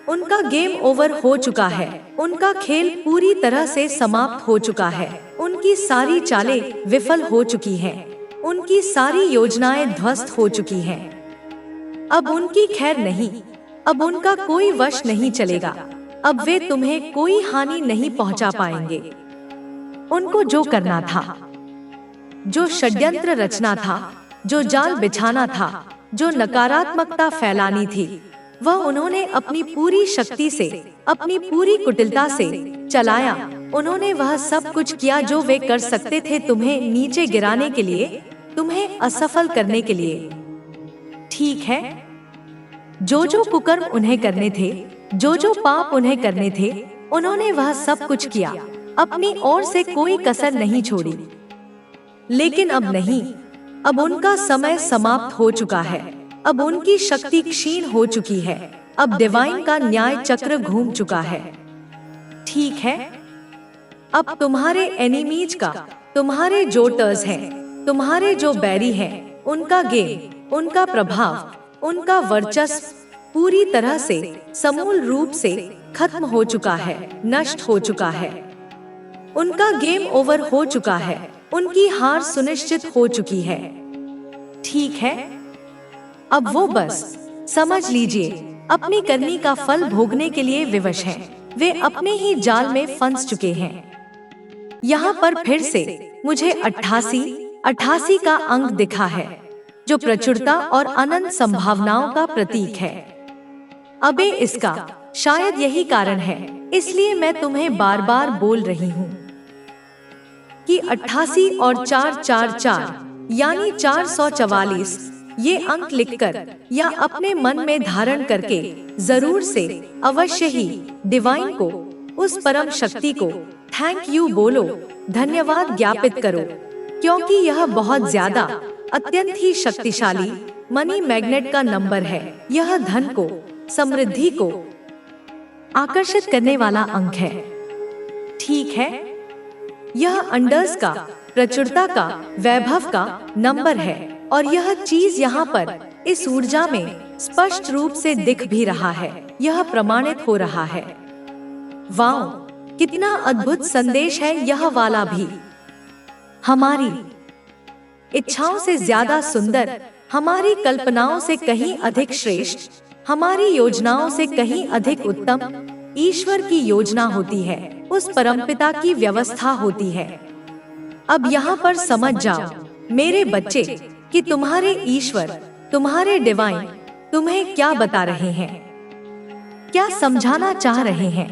उनका गेम ओवर हो चुका है, उनका खेल पूरी तरह से समाप्त हो चुका है, उनकी सारी चालें विफल हो चुकी हैं, उनकी सारी योजनाएं ध्वस्त हो चुकी हैं। अब उनकी खैर नहीं, अब उनका कोई वश नहीं चलेगा, अब वे तुम्हें कोई हानि नहीं पहुंचा पाएंगे। उनको जो करना था, जो षड्यंत्र रचना था, जो जाल बिछाना था, जो नकारात्मकता फैलानी थी, वह उन्होंने अपनी पूरी शक्ति से, अपनी पूरी कुटिलता से चलाया। उन्होंने वह सब कुछ किया जो वे कर सकते थे, तुम्हें नीचे गिराने के लिए, तुम्हें असफल करने के लिए। ठीक है, जो जो कुकर्म उन्हें करने थे, जो जो पाप उन्हें करने थे, उन्होंने वह सब कुछ किया, अपनी ओर से कोई कसर नहीं छोड़ी। लेकिन अब नहीं, अब उनका समय समाप्त हो चुका है, अब उनकी शक्ति क्षीण हो चुकी है, अब डिवाइन का न्याय चक्र घूम चुका है। ठीक है, अब तुम्हारे एनिमीज का, तुम्हारे जो टर्स हैं, तुम्हारे जो बैरी हैं, उनका गेम, उनका प्रभाव, उनका वर्चस्व पूरी तरह से समूल रूप से खत्म हो चुका है, नष्ट हो चुका है। उनका गेम ओवर हो चुका है, उनकी हार सुनिश्चित हो चुकी है। ठीक है, अब वो बस समझ लीजिए अपनी करनी का फल भोगने के लिए विवश हैं। वे अपने ही जाल में फंस चुके हैं। यहाँ पर फिर से मुझे 88 का अंक दिखा है, जो प्रचुरता और अनंत संभावनाओं का प्रतीक है। अबे इसका शायद यही कारण है, इसलिए मैं तुम्हें बार बार बोल रही हूँ कि 88 और 444 यानी 444 ये अंक लिखकर या अपने मन में धारण करके जरूर से अवश्य ही डिवाइन को, उस परम शक्ति को थैंक यू बोलो, धन्यवाद ज्ञापित करो, क्योंकि यह बहुत ज्यादा अत्यंत ही शक्तिशाली मनी मैग्नेट का नंबर है। यह धन को, समृद्धि को आकर्षित करने वाला अंक है। ठीक है, यह अंडर्स का, प्रचुरता का, वैभव का नंबर है और यह चीज यहाँ पर इस ऊर्जा में स्पष्ट रूप से दिख भी रहा है, यह प्रमाणित हो रहा है। वाओ, कितना अद्भुत संदेश है यह वाला भी। हमारी इच्छाओं से ज्यादा सुंदर, हमारी कल्पनाओं से कहीं अधिक श्रेष्ठ, हमारी योजनाओं से कहीं अधिक उत्तम ईश्वर की योजना होती है, उस परमपिता की व्यवस्था होती है। अब यहाँ पर समझ जाओ मेरे बच्चे कि तुम्हारे ईश्वर, तुम्हारे डिवाइन तुम्हें क्या बता रहे हैं, क्या समझाना चाह रहे हैं।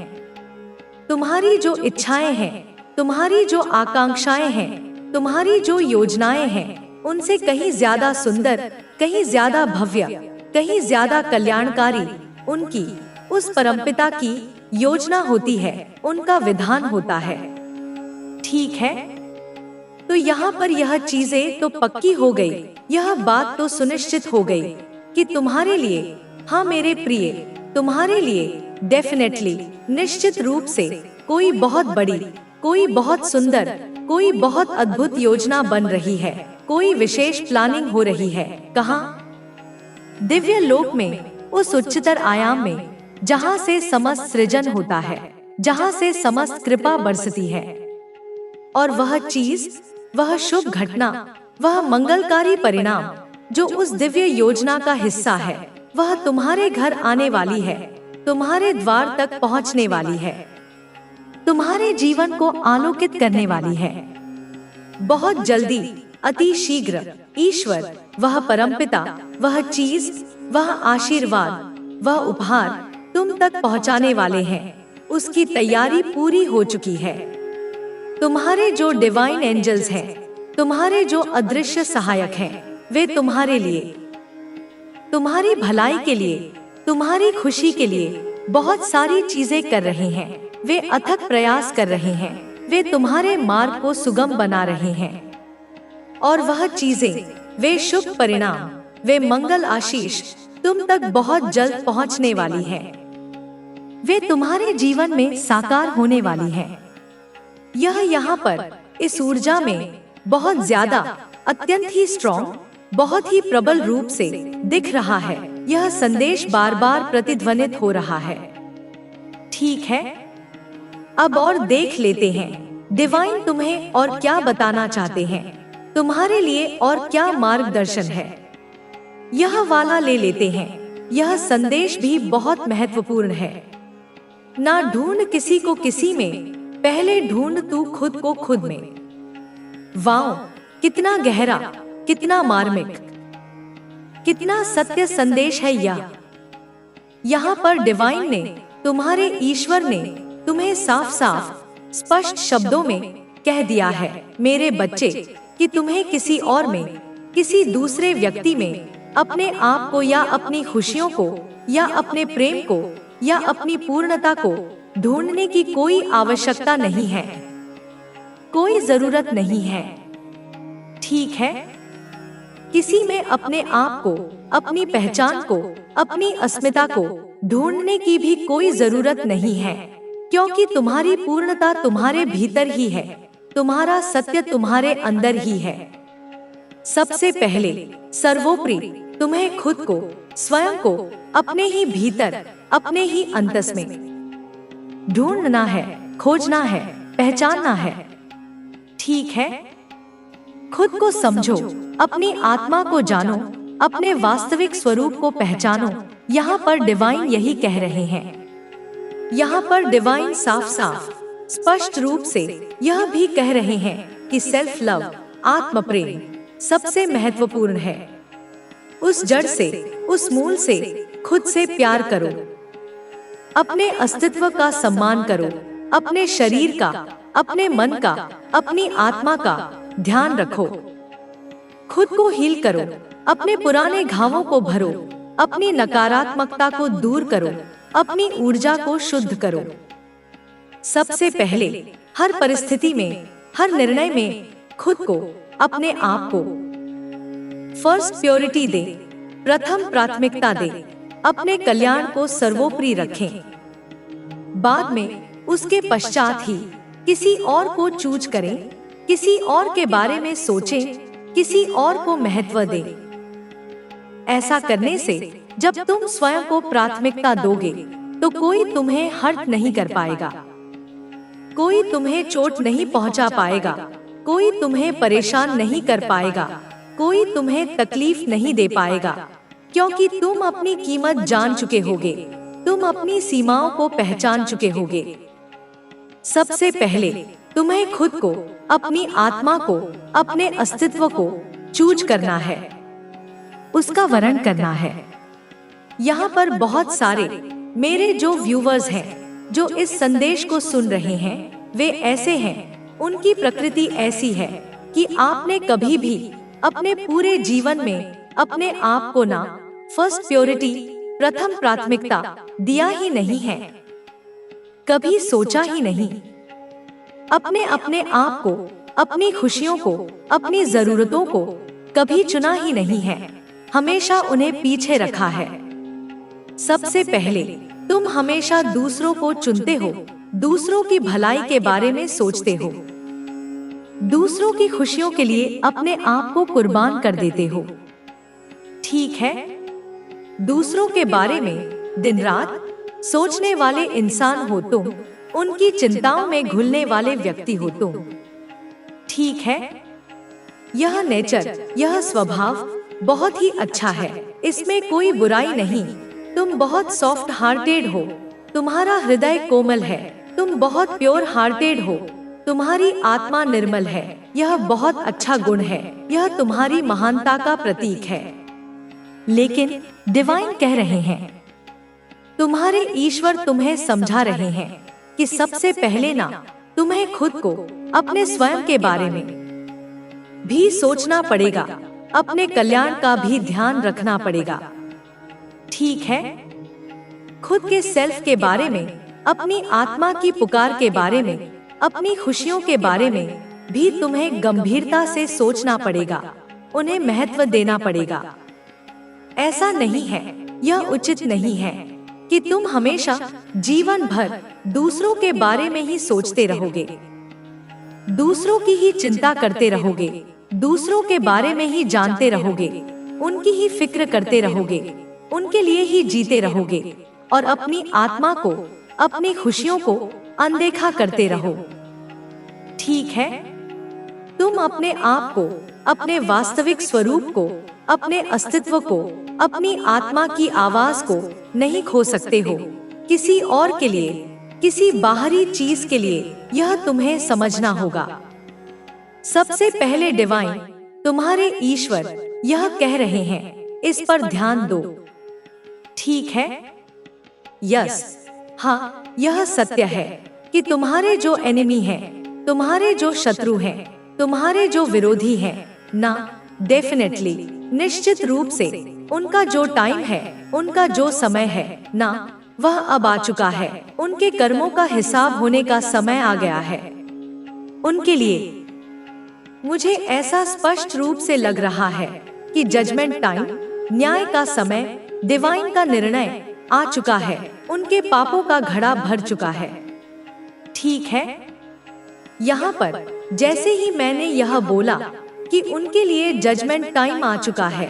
तुम्हारी जो इच्छाएं हैं, तुम्हारी जो आकांक्षाएं हैं, तुम्हारी जो योजनाएं हैं, उनसे कहीं ज्यादा सुंदर, कहीं ज्यादा भव्य, कहीं ज्यादा कल्याणकारी उनकी, उस परमपिता की योजना होती है, उनका विधान होता है। ठीक है, तो यहाँ पर यह चीजें तो पक्की हो गई, यह बात तो सुनिश्चित हो गई कि तुम्हारे लिए, हाँ मेरे प्रिय, तुम्हारे लिए डेफिनेटली, निश्चित रूप से कोई बहुत बड़ी, कोई बहुत सुंदर, कोई बहुत अद्भुत योजना बन रही है, कोई विशेष प्लानिंग हो रही है। कहाँ? दिव्य लोक में, उस उच्चतर आयाम में जहाँ से समस्त सृजन होता है, जहाँ से समस्त कृपा बरसती है। और वह चीज, वह शुभ घटना, वह मंगलकारी परिणाम जो उस दिव्य योजना का हिस्सा है, वह तुम्हारे घर आने वाली है, तुम्हारे द्वार तक पहुंचने वाली है, तुम्हारे जीवन को आलोकित करने वाली है। बहुत जल्दी, अति शीघ्र ईश्वर, वह परमपिता, वह चीज, वह आशीर्वाद, वह उपहार तुम तक पहुंचाने वाले हैं, उसकी तैयारी पूरी हो चुकी है। तुम्हारे जो डिवाइन एंजल्स हैं, तुम्हारे जो अदृश्य सहायक हैं, वे तुम्हारे लिए, तुम्हारी भलाई के लिए, तुम्हारी खुशी के लिए बहुत सारी चीजें कर रहे हैं। वे अथक प्रयास कर रहे हैं, वे तुम्हारे मार्ग को सुगम बना रहे हैं। और वह चीजें, वे शुभ परिणाम, वे मंगल आशीष तुम तक बहुत जल्द पहुंचने वाली हैं। वे तुम्हारे जीवन में साकार होने वाली हैं। यह यहाँ पर इस ऊर्जा में बहुत ज्यादा, अत्यंत ही स्ट्रॉन्ग, बहुत ही प्रबल रूप से दिख रहा है। यह संदेश बार बार प्रतिध्वनित हो रहा है। ठीक है, अब और देख लेते हैं डिवाइन तुम्हें और क्या बताना चाहते हैं, तुम्हारे लिए और क्या मार्गदर्शन है। यह वाला ले लेते हैं। यह संदेश भी बहुत महत्वपूर्ण है। ना ढूंढ किसी को किसी में, पहले ढूंढ तू खुद को खुद में। वाओ, कितना गहरा, कितना मार्मिक, कितना सत्य संदेश है यह। यहाँ पर डिवाइन ने, तुम्हारे ईश्वर ने तुम्हें साफ साफ स्पष्ट शब्दों में कह दिया है, मेरे बच्चे, कि तुम्हें किसी और में, किसी दूसरे व्यक्ति में अपने आप को या अपनी खुशियों को या अपने प्रेम को या अपनी पूर्णता को ढूंढने की कोई आवश्यकता नहीं है, कोई जरूरत नहीं है। ठीक है, किसी में अपने आप को, अपनी पहचान को, अपनी अस्मिता को ढूंढने की भी कोई जरूरत नहीं है, क्योंकि तुम्हारी पूर्णता तुम्हारे भीतर ही है, तुम्हारा सत्य तुम्हारे अंदर ही है। सबसे पहले, सर्वोपरि, तुम्हें खुद को, स्वयं को अपने ही भीतर, अपने ही अंतस में ढूंढना है, खोजना है, पहचानना है। ठीक है, खुद को समझो, अपनी आत्मा को जानो, अपने वास्तविक स्वरूप को पहचानो। यहाँ पर डिवाइन यही कह रहे हैं। यहाँ पर डिवाइन साफ साफ, स्पष्ट रूप से यह भी कह रहे हैं कि सेल्फ लव, आत्म प्रेम सबसे महत्वपूर्ण है। उस जड़ से, उस मूल से खुद से प्यार करो, अपने अस्तित्व का सम्मान करो, अपने शरीर का, अपने मन का, अपनी आत्मा का ध्यान रखो। खुद को हील करो, अपने पुराने घावों को भरो, अपनी नकारात्मकता को दूर करो, अपनी ऊर्जा को शुद्ध करो। सबसे पहले, हर परिस्थिति में, हर निर्णय में खुद को, अपने आप को फर्स्ट प्योरिटी दे, प्रथम प्राथमिकता दे, अपने कल्याण को सर्वोपरि रखें। बाद में, उसके पश्चात ही किसी और को चूज करें, किसी और के बारे में सोचें, किसी और को महत्व दें। ऐसा करने से जब तुम स्वयं को प्राथमिकता दोगे तो कोई तुम्हें हर्ट नहीं कर पाएगा, कोई तुम्हें चोट नहीं पहुंचा पाएगा, कोई तुम्हें परेशान नहीं कर पाएगा, कोई तुम्हें तकलीफ नहीं दे पाएगा, क्योंकि तुम अपनी कीमत जान चुके होगे, तुम अपनी सीमाओं को पहचान चुके होगे। सबसे पहले तुम्हें खुद को, अपनी आत्मा को, अपने अस्तित्व को चूज करना है, उसका वर्ण करना है। यहाँ पर बहुत सारे मेरे जो व्यूवर्स हैं, जो इस संदेश को सुन रहे हैं, वे ऐसे हैं, उनकी प्रकृति ऐसी है कि आपने कभी भी अपने पूरे जीवन में अपने आप को ना फर्स्ट प्योरिटी, प्रथम प्राथमिकता दिया ही नहीं है, कभी सोचा ही नहीं। अपने अपने आप को, अपनी खुशियों को, अपनी जरूरतों को कभी चुना ही नहीं है, हमेशा उन्हें पीछे रखा है। सबसे पहले तुम हमेशा दूसरों को चुनते हो, दूसरों की भलाई के बारे में सोचते हो, दूसरों की खुशियों के लिए अपने आप को कुर्बान कर देते हो। ठीक है, दूसरों के बारे में दिन रात सोचने वाले इंसान हो तुम, उनकी चिंताओं में घुलने वाले व्यक्ति हो तुम। ठीक है, यह नेचर, यह स्वभाव बहुत ही अच्छा है, इसमें कोई बुराई नहीं। तुम बहुत सॉफ्ट हार्टेड हो, तुम्हारा हृदय कोमल है, तुम बहुत प्योर हार्टेड हो, तुम्हारी आत्मा निर्मल है, यह बहुत अच्छा गुण है, यह तुम्हारी महानता का प्रतीक है। लेकिन डिवाइन कह रहे हैं, तुम्हारे ईश्वर तुम्हें समझा रहे हैं कि सबसे पहले ना तुम्हें खुद को, अपने स्वयं के बारे में भी सोचना पड़ेगा, अपने कल्याण का भी ध्यान रखना पड़ेगा। ठीक है? खुद के सेल्फ के बारे में, अपनी आत्मा की पुकार के बारे में, अपनी खुशियों के बारे में भी तुम्हें गंभीरता से सोचना पड़ेगा, उन्हें महत्व देना पड़ेगा। ऐसा नहीं है, यह उचित नहीं है कि तुम हमेशा जीवन भर दूसरों के बारे में ही सोचते रहोगे, दूसरों की ही चिंता करते रहोगे, दूसरों के बारे में ही जानते रहोगे, उनकी ही फिक्र करते रहोगे, उनके लिए ही जीते रहोगे और अपनी आत्मा को, अपनी खुशियों को अनदेखा करते रहो। ठीक है? तुम अपने आप को, अपने वास्तविक स्वरूप को, अपने अस्तित्व को, अपनी आत्मा की आवाज को नहीं खो सकते हो किसी और के लिए, किसी बाहरी चीज के लिए। यह तुम्हें समझना होगा। सबसे पहले डिवाइन, तुम्हारे ईश्वर यह कह रहे हैं, इस पर ध्यान दो। ठीक है? यस, हाँ, यह सत्य है कि तुम्हारे जो एनिमी हैं, तुम्हारे जो शत्रु हैं, तुम्हारे जो विरोधी हैं, ना, डेफिनेटली, निश्चित रूप से उनका जो टाइम है, उनका जो समय है ना, वह अब आ चुका है। उनके कर्मों का हिसाब होने का समय आ गया है उनके लिए। मुझे ऐसा स्पष्ट रूप से लग रहा है कि जजमेंट टाइम, न्याय का समय, डिवाइन का निर्णय आ चुका है। उनके पापों का घड़ा भर चुका है। ठीक है? यहाँ पर जैसे ही मैंने यह बोला कि उनके लिए जजमेंट टाइम आ चुका है,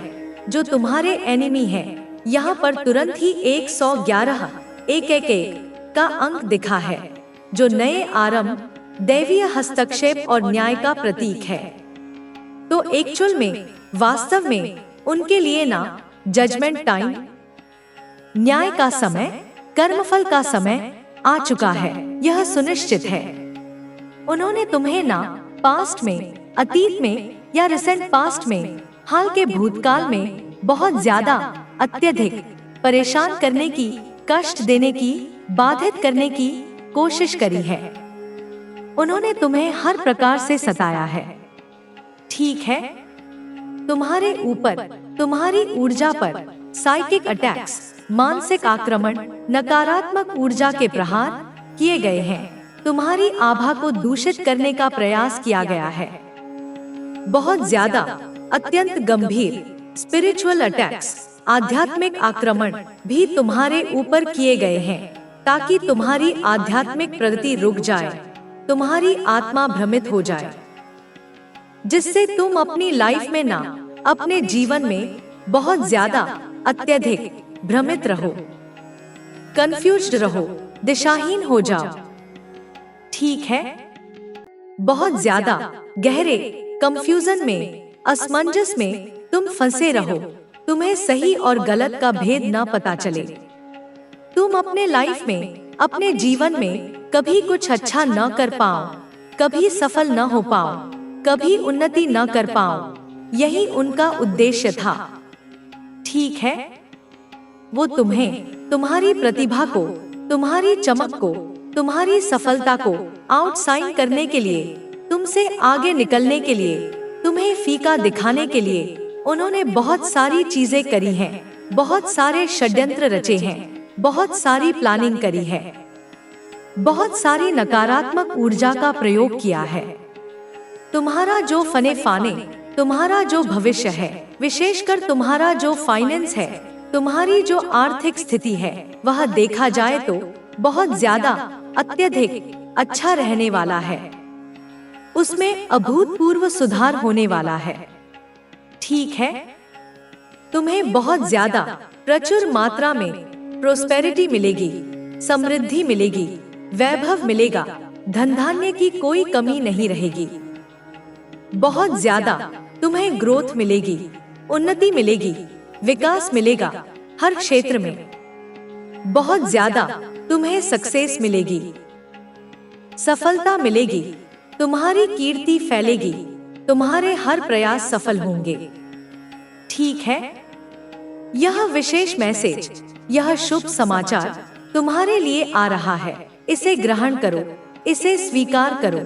जो तुम्हारे एनिमी है, यहाँ पर तुरंत ही 111 111 का अंक दिखा है, जो नए आरंभ, दैवीय हस्तक्षेप और न्याय का प्रतीक है। तो एक्चुअल में, वास्तव में उनके लिए ना जजमेंट टाइम, न्याय का समय, कर्मफल का समय आ चुका है। यह सुनिश्चित है। उन्होंने तुम्हें ना पास्ट में, अतीत में या रिसेंट पास्ट में, हाल के भूतकाल में बहुत ज्यादा, अत्यधिक परेशान करने की, कष्ट देने की, बाधित करने की कोशिश करी है। उन्होंने तुम्हें हर प्रकार से सताया है। ठीक है? तुम्हारे ऊपर, तुम्हारी ऊर्जा पर साइकिक अटैक्स, मानसिक आक्रमण, नकारात्मक ऊर्जा के प्रहार किए गए हैं। तुम्हारी आभा को दूषित करने का प्रयास किया गया है। बहुत ज्यादा, अत्यंत गंभीर स्पिरिचुअल अटैक्स, आध्यात्मिक आक्रमण भी तुम्हारे ऊपर किए गए हैं, ताकि तुम्हारी आध्यात्मिक प्रगति रुक जाए, तुम्हारी आत्मा भ्रमित हो जाए, जिससे तुम अपनी लाइफ में ना, अपने जीवन में बहुत ज्यादा, अत्यधिक भ्रमित रहो, कंफ्यूज्ड रहो, दिशाहीन हो जाओ। ठीक है? बहुत ज्यादा गहरे कंफ्यूजन में, असमंजस में तुम फंसे रहो, तुम्हें सही और गलत का भेद न पता चले। तुम अपने लाइफ में, अपने जीवन में कभी कुछ अच्छा न कर पाओ, कभी सफल न हो पाओ, कभी उन्नति न कर पाओ। यही उनका उद्देश्य था। ठीक है? वो तुम्हें, तुम्हारी प्रतिभा को, तुम्हारी चमक को, तुम्हारी सफलता को आउटशाइन करने के लिए, तुमसे आगे निकलने के लिए, तुम्हें फीका दिखाने के लिए उन्होंने बहुत सारी चीजें करी हैं, बहुत सारे षड्यंत्र रचे हैं, बहुत सारी प्लानिंग करी है, बहुत सारी नकारात्मक ऊर्जा का प्रयोग किया है। तुम्हारा जो फने फाने, तुम्हारा जो भविष्य है, विशेषकर तुम्हारा जो फाइनेंस है, तुम्हारी जो आर्थिक स्थिति है, वह देखा जाए तो बहुत ज्यादा, अत्यधिक अच्छा रहने वाला है। उसमें अभूतपूर्व सुधार होने वाला है। ठीक है? तुम्हें बहुत ज्यादा, प्रचुर मात्रा में प्रोस्पेरिटी मिलेगी, समृद्धि मिलेगी, वैभव मिलेगा, धन धान्य की कोई कमी नहीं रहेगी। बहुत ज्यादा तुम्हें ग्रोथ मिलेगी, उन्नति मिलेगी, विकास मिलेगा हर क्षेत्र में। बहुत ज्यादा तुम्हें सक्सेस मिलेगी, सफलता मिलेगी, तुम्हारी कीर्ति फैलेगी, तुम्हारे हर प्रयास सफल होंगे। ठीक है, यह विशेष मैसेज, यह शुभ समाचार तुम्हारे लिए आ रहा है। इसे ग्रहण करो, इसे स्वीकार करो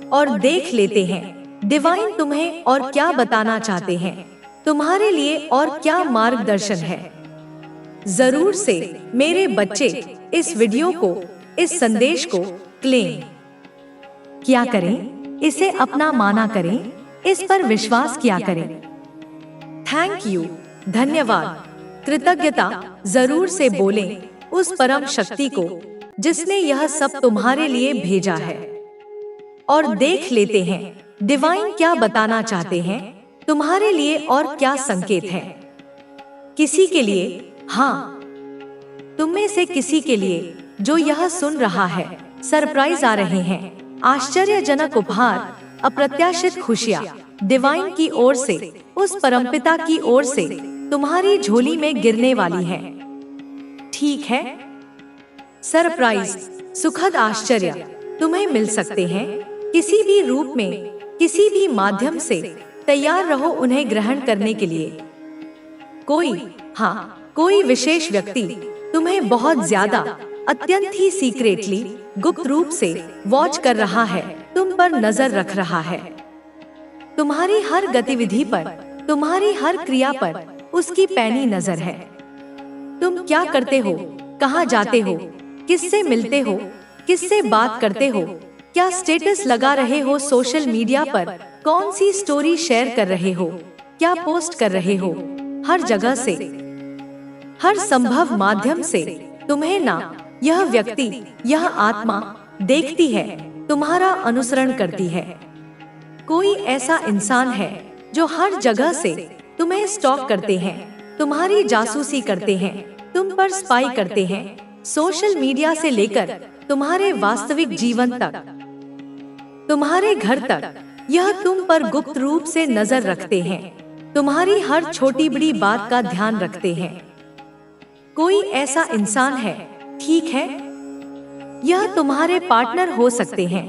और देख लेते हैं डिवाइन तुम्हें और क्या बताना चाहते हैं, तुम्हारे लिए और क्या मार्गदर्शन है। जरूर से मेरे बच्चे इस वीडियो को, इस संदेश को क्लेम क्या करें, इसे अपना माना करें, इस पर विश्वास किया करें। थैंक यू, धन्यवाद, कृतज्ञता जरूर से बोलें उस परम शक्ति को जिसने यह सब तुम्हारे लिए भेजा है। और देख लेते हैं डिवाइन क्या बताना चाहते हैं तुम्हारे लिए और क्या संकेत है। किसी के लिए, हाँ, तुम में से किसी के लिए जो यह सुन रहा है, सरप्राइज आ रहे हैं, आश्चर्यजनक उपहार, अप्रत्याशित खुशियाँ डिवाइन की ओर से, उस परमपिता की ओर से तुम्हारी झोली में गिरने वाली है। ठीक है, सरप्राइज, सुखद आश्चर्य तुम्हें मिल सकते हैं किसी भी रूप में, किसी भी माध्यम से। तैयार रहो उन्हें ग्रहण करने के लिए। कोई विशेष व्यक्ति तुम्हें बहुत ज्यादा, अत्यंत ही सीक्रेटली, गुप्त रूप से वॉच कर रहा है, तुम पर नजर रख रहा है। तुम्हारी हर गतिविधि पर, तुम्हारी हर क्रिया पर उसकी पैनी नजर है। तुम क्या करते हो, कहाँ जाते हो, किससे मिलते हो, किससे बात करते हो, क्या स्टेटस लगा रहे हो सोशल मीडिया पर, कौन सी स्टोरी शेयर कर रहे हो, क्या पोस्ट कर रहे हो, हर जगह से, हर संभव माध्यम से तुम्हें ना यह व्यक्ति, यह आत्मा देखती है, तुम्हारा अनुसरण करती है। कोई ऐसा इंसान है जो हर जगह से तुम्हें स्टॉक करते हैं, तुम्हारी जासूसी करते हैं, तुम पर स्पाई करते हैं, सोशल मीडिया से लेकर तुम्हारे वास्तविक जीवन तक, तुम्हारे घर तक, यह तुम पर गुप्त रूप से नजर रखते हैं, तुम्हारी हर छोटी बड़ी बात का ध्यान रखते हैं। कोई ऐसा इंसान है, ठीक है, यह तुम्हारे पार्टनर हो सकते हैं,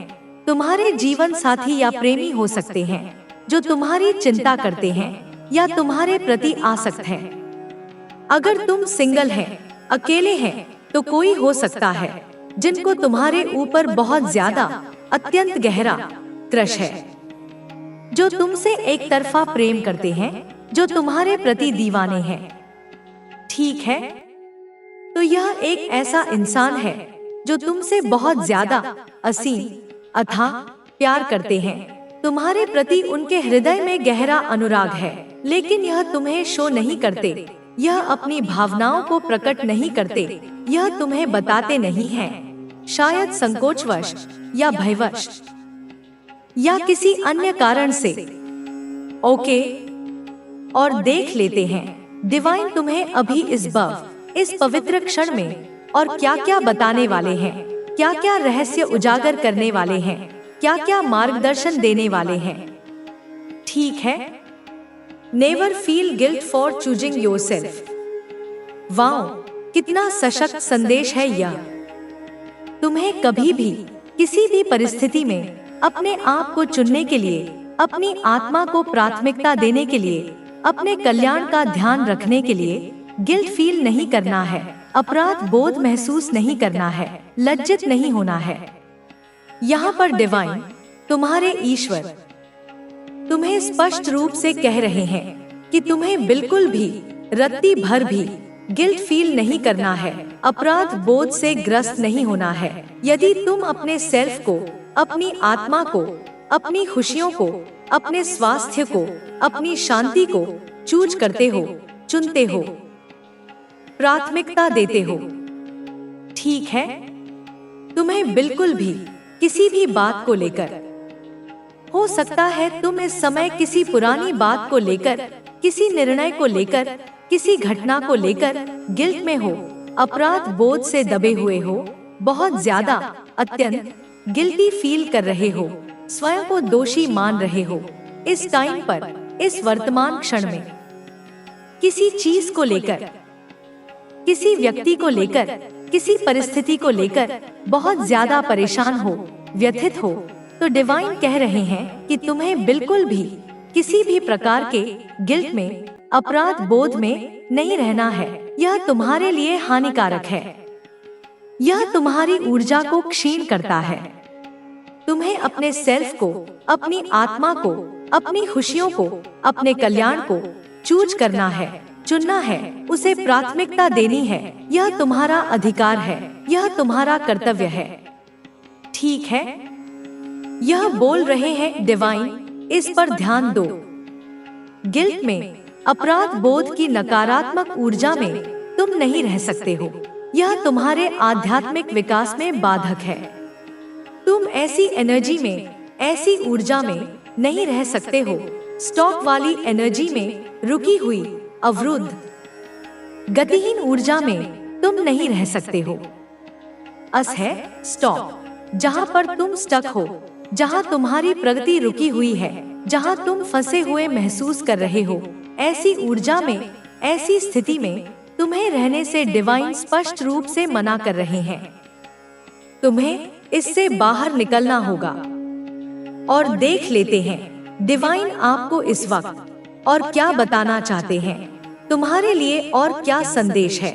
तुम्हारे जीवन साथी या प्रेमी हो सकते हैं, जो तुम्हारी चिंता करते हैं या तुम्हारे प्रति आसक्त हैं। अगर तुम सिंगल हैं, अकेले हैं, तो कोई हो सकता है जिनको तुम्हारे ऊपर बहुत ज्यादा, अत्यंत गहरा क्रश है, जो तुमसे एक तरफा प्रेम करते हैं, जो तुम्हारे प्रति दीवाने हैं। ठीक है, तो यह एक ऐसा इंसान है जो तुमसे बहुत ज्यादा, असीम, अथाह प्यार करते हैं। तुम्हारे प्रति उनके हृदय में गहरा अनुराग है, लेकिन यह तुम्हें शो नहीं करते, यह अपनी भावनाओं को प्रकट नहीं करते, यह तुम्हें बताते नहीं हैं, शायद संकोचवश या भयवश या किसी अन्य कारण से। ओके, और देख लेते हैं डिवाइन तुम्हें अभी इस पवित्र क्षण में और क्या क्या बताने वाले हैं, क्या क्या रहस्य उजागर करने वाले हैं, क्या क्या मार्गदर्शन देने वाले हैं। ठीक है, never feel guilt for choosing yourself. Wow, कितना सशक्त संदेश है यह। तुम्हें कभी भी, किसी भी परिस्थिति में अपने आप को चुनने के लिए, अपनी आत्मा को प्राथमिकता देने के लिए, अपने कल्याण का ध्यान रखने के लिए गिल्ट फील नहीं करना है, अपराध बोध महसूस नहीं करना है, लज्जित नहीं होना है। यहाँ पर डिवाइन, तुम्हारे ईश्वर, तुम्हें स्पष्ट रूप से कह रहे हैं कि तुम्हें बिल्कुल भी, रत्ती भर भी गिल्ट फील नहीं करना है, अपराध बोध से ग्रस्त नहीं होना है। यदि तुम अपने सेल्फ को, अपनी आत्मा को, अपनी खुशियों को, अपने स्वास्थ्य को, अपनी शांति को चूज करते हो, चुनते हो, प्राथमिकता देते हो, ठीक है, तुम्हें बिल्कुल भी, किसी भी बात को लेकर, हो सकता है तुम इस समय किसी पुरानी बात को लेकर, किसी निर्णय को लेकर, किसी घटना को लेकर गिल्ट में हो, अपराध बोध से दबे हुए हो, बहुत ज्यादा, अत्यंत गिल्टी फील कर रहे हो, स्वयं को दोषी मान रहे हो। इस टाइम पर, इस वर्तमान क्षण में, किसी चीज को लेकर, किसी व्यक्ति को लेकर, किसी परिस्थिति को लेकर बहुत ज्यादा परेशान हो, व्यथित हो, तो डिवाइन कह रहे हैं कि तुम्हें बिल्कुल भी किसी भी प्रकार के गिल्ट में, अपराध बोध में नहीं रहना है। यह तुम्हारे लिए हानिकारक है। यह तुम्हारी ऊर्जा को क्षीण करता है। तुम्हें अपने सेल्फ को, अपनी आत्मा को, अपनी खुशियों को, अपने कल्याण को चूज करना है, चुनना है, उसे प्राथमिकता देनी है। यह तुम्हारा अधिकार है, यह तुम्हारा कर्तव्य है। ठीक है? यह बोल रहे हैं डिवाइन, इस पर ध्यान दो। गिल्ट में, अपराध बोध की नकारात्मक ऊर्जा में तुम नहीं रह सकते हो। यह तुम्हारे आध्यात्मिक विकास में बाधक है। तुम ऐसी एनर्जी में, ऐसी ऊर्जा में नहीं रह सकते हो, स्टॉक वाली एनर्जी में, रुकी हुई, अवरुद्ध, गतिहीन ऊर्जा में तुम नहीं रह सकते हो। अस है स्टॉप, जहाँ पर तुम स्टक हो, जहाँ तुम्हारी प्रगति रुकी हुई है, जहाँ तुम फंसे हुए महसूस कर रहे हो। ऐसी ऊर्जा में, ऐसी स्थिति में तुम्हें रहने से डिवाइन स्पष्ट रूप से मना कर रहे हैं। तुम्हें इससे बाहर निकलना होगा। और देख लेते हैं डिवाइन आपको इस वक्त और क्या बताना चाहते हैं, तुम्हारे लिए और क्या संदेश है।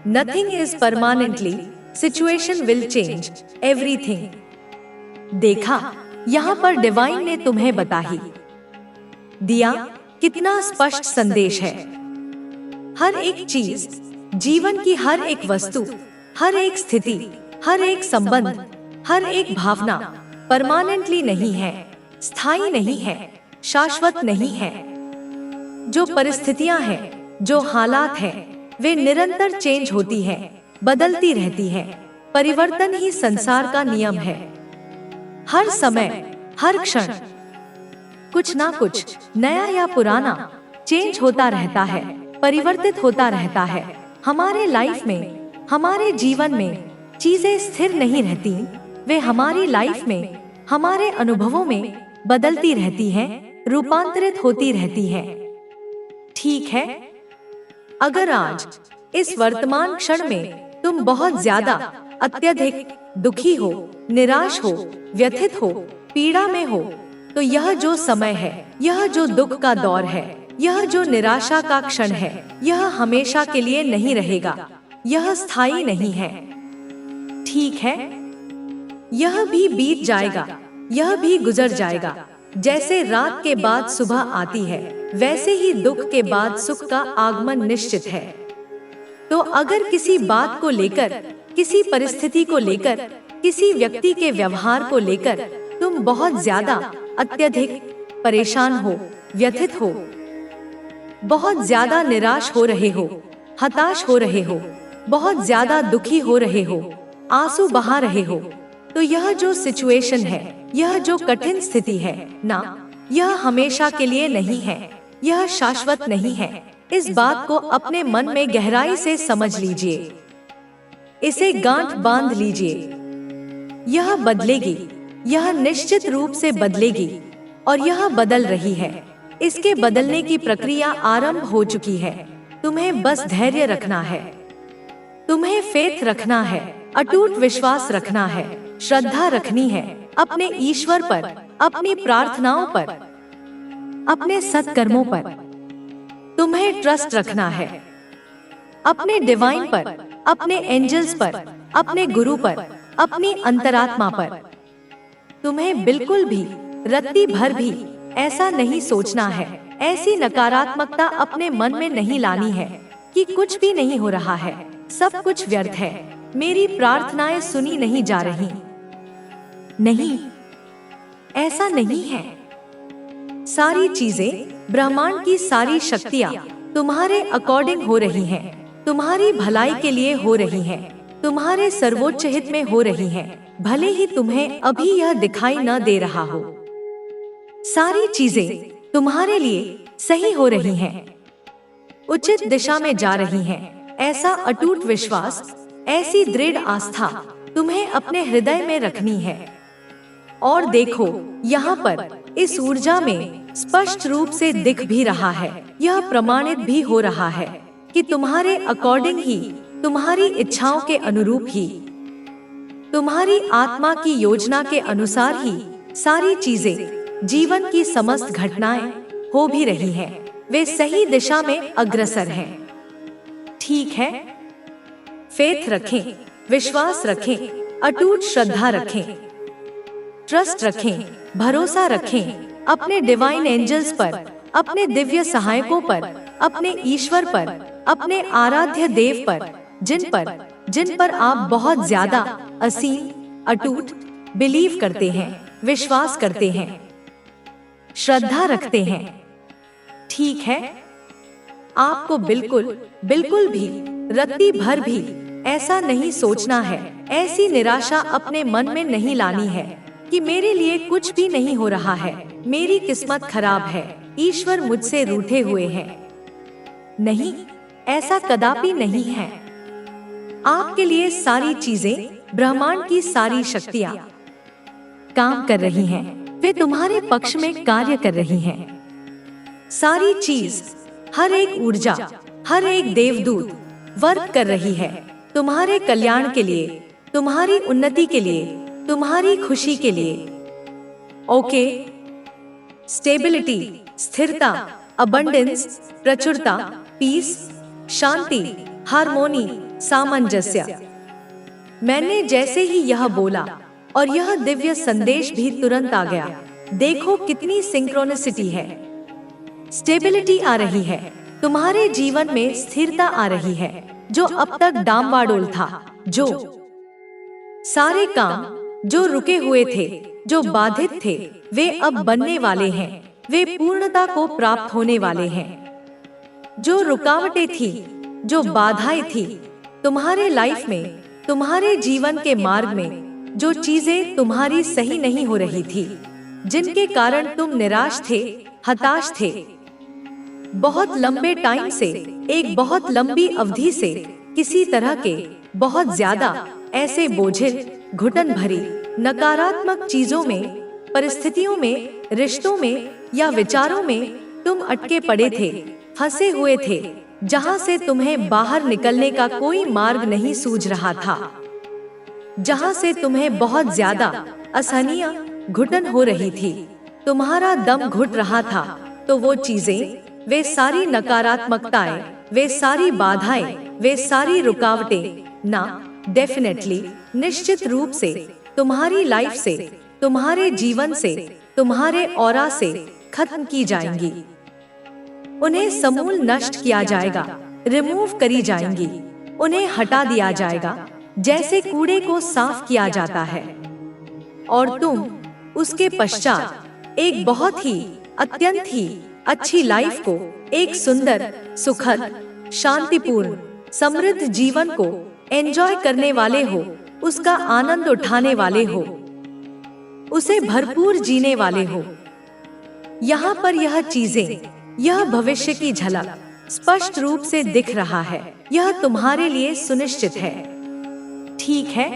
Nothing is permanently, situation will change everything. देखा, यहाँ पर डिवाइन ने तुम्हें बता ही दिया। कितना स्पष्ट संदेश है। हर एक चीज, जीवन की हर एक वस्तु, हर एक स्थिति, हर एक संबंध, हर एक भावना परमानेंटली नहीं है, स्थायी नहीं है, शाश्वत नहीं है। जो परिस्थितियां हैं, जो हालात हैं, वे निरंतर चेंज होती हैं, बदलती रहती हैं। परिवर्तन ही संसार का नियम है। हर समय, हर क्षण कुछ ना कुछ नया या पुराना चेंज होता रहता है, परिवर्तित होता रहता है। हमारे लाइफ में, हमारे जीवन में चीजें स्थिर नहीं रहती। वे हमारी लाइफ में, हमारे अनुभवों में बदलती रहती हैं, रूपांतरित होती रहती हैं। ठीक है? अगर आज इस वर्तमान क्षण में तुम बहुत ज्यादा, अत्यधिक दुखी हो, निराश हो, व्यथित हो, पीड़ा में हो, तो यह जो समय है, यह जो दुख का दौर है, यह जो निराशा का क्षण है, यह हमेशा के लिए नहीं रहेगा। यह स्थायी नहीं है। ठीक है? यह भी बीत जाएगा, यह भी गुजर जाएगा। जैसे रात के बाद सुबह आती है, वैसे ही दुख के बाद सुख का आगमन निश्चित है। तो अगर किसी बात को लेकर, किसी परिस्थिति को लेकर, किसी व्यक्ति के व्यवहार को लेकर तुम बहुत ज्यादा, अत्यधिक परेशान हो, व्यथित हो, बहुत ज्यादा निराश हो रहे हो, हताश हो रहे हो, बहुत ज्यादा दुखी हो रहे हो, आंसू बहा रहे हो, तो यह जो सिचुएशन है, यह जो कठिन स्थिति है ना, यह हमेशा के लिए नहीं है, यह शाश्वत नहीं है। इस बात को अपने मन में गहराई से समझ लीजिए, इसे गांठ बांध लीजिए। यह बदलेगी, यह निश्चित रूप से बदलेगी, और यह बदल रही है। इसके बदलने की प्रक्रिया आरंभ हो चुकी है। तुम्हें बस धैर्य रखना है, तुम्हें फेथ रखना है, अटूट विश्वास रखना है, श्रद्धा रखनी है अपने ईश्वर पर, अपनी प्रार्थनाओं पर, अपने सत्कर्मों पर। तुम्हें ट्रस्ट रखना है अपने डिवाइन पर, अपने एंजल्स पर, अपने गुरु पर, अपनी अंतरात्मा पर। तुम्हें बिल्कुल भी, रत्ती भर भी ऐसा नहीं सोचना है, ऐसी नकारात्मकता अपने मन में नहीं लानी है कि कुछ भी नहीं हो रहा है, सब कुछ व्यर्थ है, मेरी प्रार्थनाएं सुनी नहीं जा रही। नहीं, ऐसा नहीं है। सारी चीजें, ब्रह्मांड की सारी शक्तियाँ तुम्हारे अकॉर्डिंग हो रही हैं, तुम्हारी भलाई के लिए हो रही हैं, तुम्हारे सर्वोच्च हित में हो रही हैं, भले ही तुम्हें अभी यह दिखाई न दे रहा हो। सारी चीजें तुम्हारे लिए सही हो रही हैं, उचित दिशा में जा रही हैं। ऐसा अटूट विश्वास, ऐसी दृढ़ आस्था तुम्हें अपने हृदय में रखनी है। और देखो, यहाँ पर इस ऊर्जा में स्पष्ट रूप से दिख भी रहा है, यह प्रमाणित भी हो रहा है कि तुम्हारे अकॉर्डिंग ही, तुम्हारी इच्छाओं के अनुरूप ही तुम्हारी आत्मा की योजना के अनुसार ही सारी चीजें, जीवन की समस्त घटनाएं हो भी रही हैं। वे सही दिशा में अग्रसर हैं। ठीक है, फेथ रखें, विश्वास रखें, अटूट श्रद्धा रखें, ट्रस्ट रखें, भरोसा रखें अपने डिवाइन एंजल्स पर, अपने दिव्य सहायकों पर, अपने ईश्वर पर, अपने आराध्य देव पर, जिन पर आप बहुत ज्यादा असीम, अटूट बिलीव करते हैं, विश्वास करते हैं, श्रद्धा रखते हैं। ठीक है, आपको बिल्कुल भी रत्ती भर भी ऐसा नहीं सोचना है, ऐसी निराशा अपने मन में नहीं लानी है कि मेरे लिए कुछ भी नहीं हो रहा है, मेरी किस्मत खराब है, ईश्वर मुझसे रूठे हुए हैं। नहीं, ऐसा कदापि नहीं है। आपके लिए सारी चीजें, ब्रह्मांड की सारी शक्तियाँ काम कर रही हैं, वे तुम्हारे पक्ष में कार्य कर रही हैं। सारी चीज, हर एक ऊर्जा, हर एक देवदूत वर्क कर रही है तुम्हारे कल्याण के लिए, तुम्हारी उन्नति के लिए, तुम्हारी खुशी के लिए। ओके, स्टेबिलिटी, स्थिरता, अबंडेंस, प्रचुरता, पीस, शांति, हार्मोनी, सामंजस्य। मैंने जैसे ही यह बोला और यह दिव्य संदेश भी तुरंत आ गया। देखो कितनी सिंक्रोनिसिटी है। स्टेबिलिटी आ रही है, तुम्हारे जीवन में स्थिरता आ रही है। जो अब तक डामाडोल था, जो सारे काम जो रुके हुए थे, जो बाधित थे, वे अब बनने वाले हैं, वे पूर्णता को प्राप्त होने वाले हैं। जो रुकावटें थी, जो बाधाएं थी तुम्हारे लाइफ में, तुम्हारे जीवन के मार्ग में, जो चीजें तुम्हारी सही नहीं हो रही थी, जिनके कारण तुम निराश थे, हताश थे, बहुत लंबे टाइम से, एक बहुत लंबी अवधि से, किसी तरह के बहुत ज्यादा ऐसे बोझिल, घुटन भरी, नकारात्मक चीजों में, परिस्थितियों में, रिश्तों में या विचारों में तुम अटके पड़े थे, फंसे हुए थे, जहां से तुम्हें बाहर निकलने का कोई मार्ग नहीं सूझ रहा था, जहां से तुम्हें बहुत ज्यादा असहनीय घुटन हो रही थी, तुम्हारा दम घुट रहा था। तो वो चीजें, वे सारी नकारात्मकताएं, वे सारी बाधाएं, वे सारी रुकावटें ना डेफिनेटली, निश्चित रूप से तुम्हारी लाइफ से, तुम्हारे जीवन से, तुम्हारे ऑरा से खत्म की जाएंगी। उन्हें समूल नष्ट किया जाएगा, रिमूव करी जाएंगी, उन्हें हटा दिया जाएगा जैसे कूड़े को साफ किया जाता है। और तुम उसके पश्चात एक बहुत ही, अत्यंत ही अच्छी लाइफ को, एक सुंदर, सुखद, शांतिपूर्ण, समृद्ध जीवन को एंजॉय करने वाले हो, उसका आनंद उठाने वाले हो, उसे भरपूर जीने वाले हो। यहाँ पर यह चीजें, यह भविष्य की झलक स्पष्ट रूप से दिख रहा है। यह तुम्हारे लिए सुनिश्चित है। ठीक है,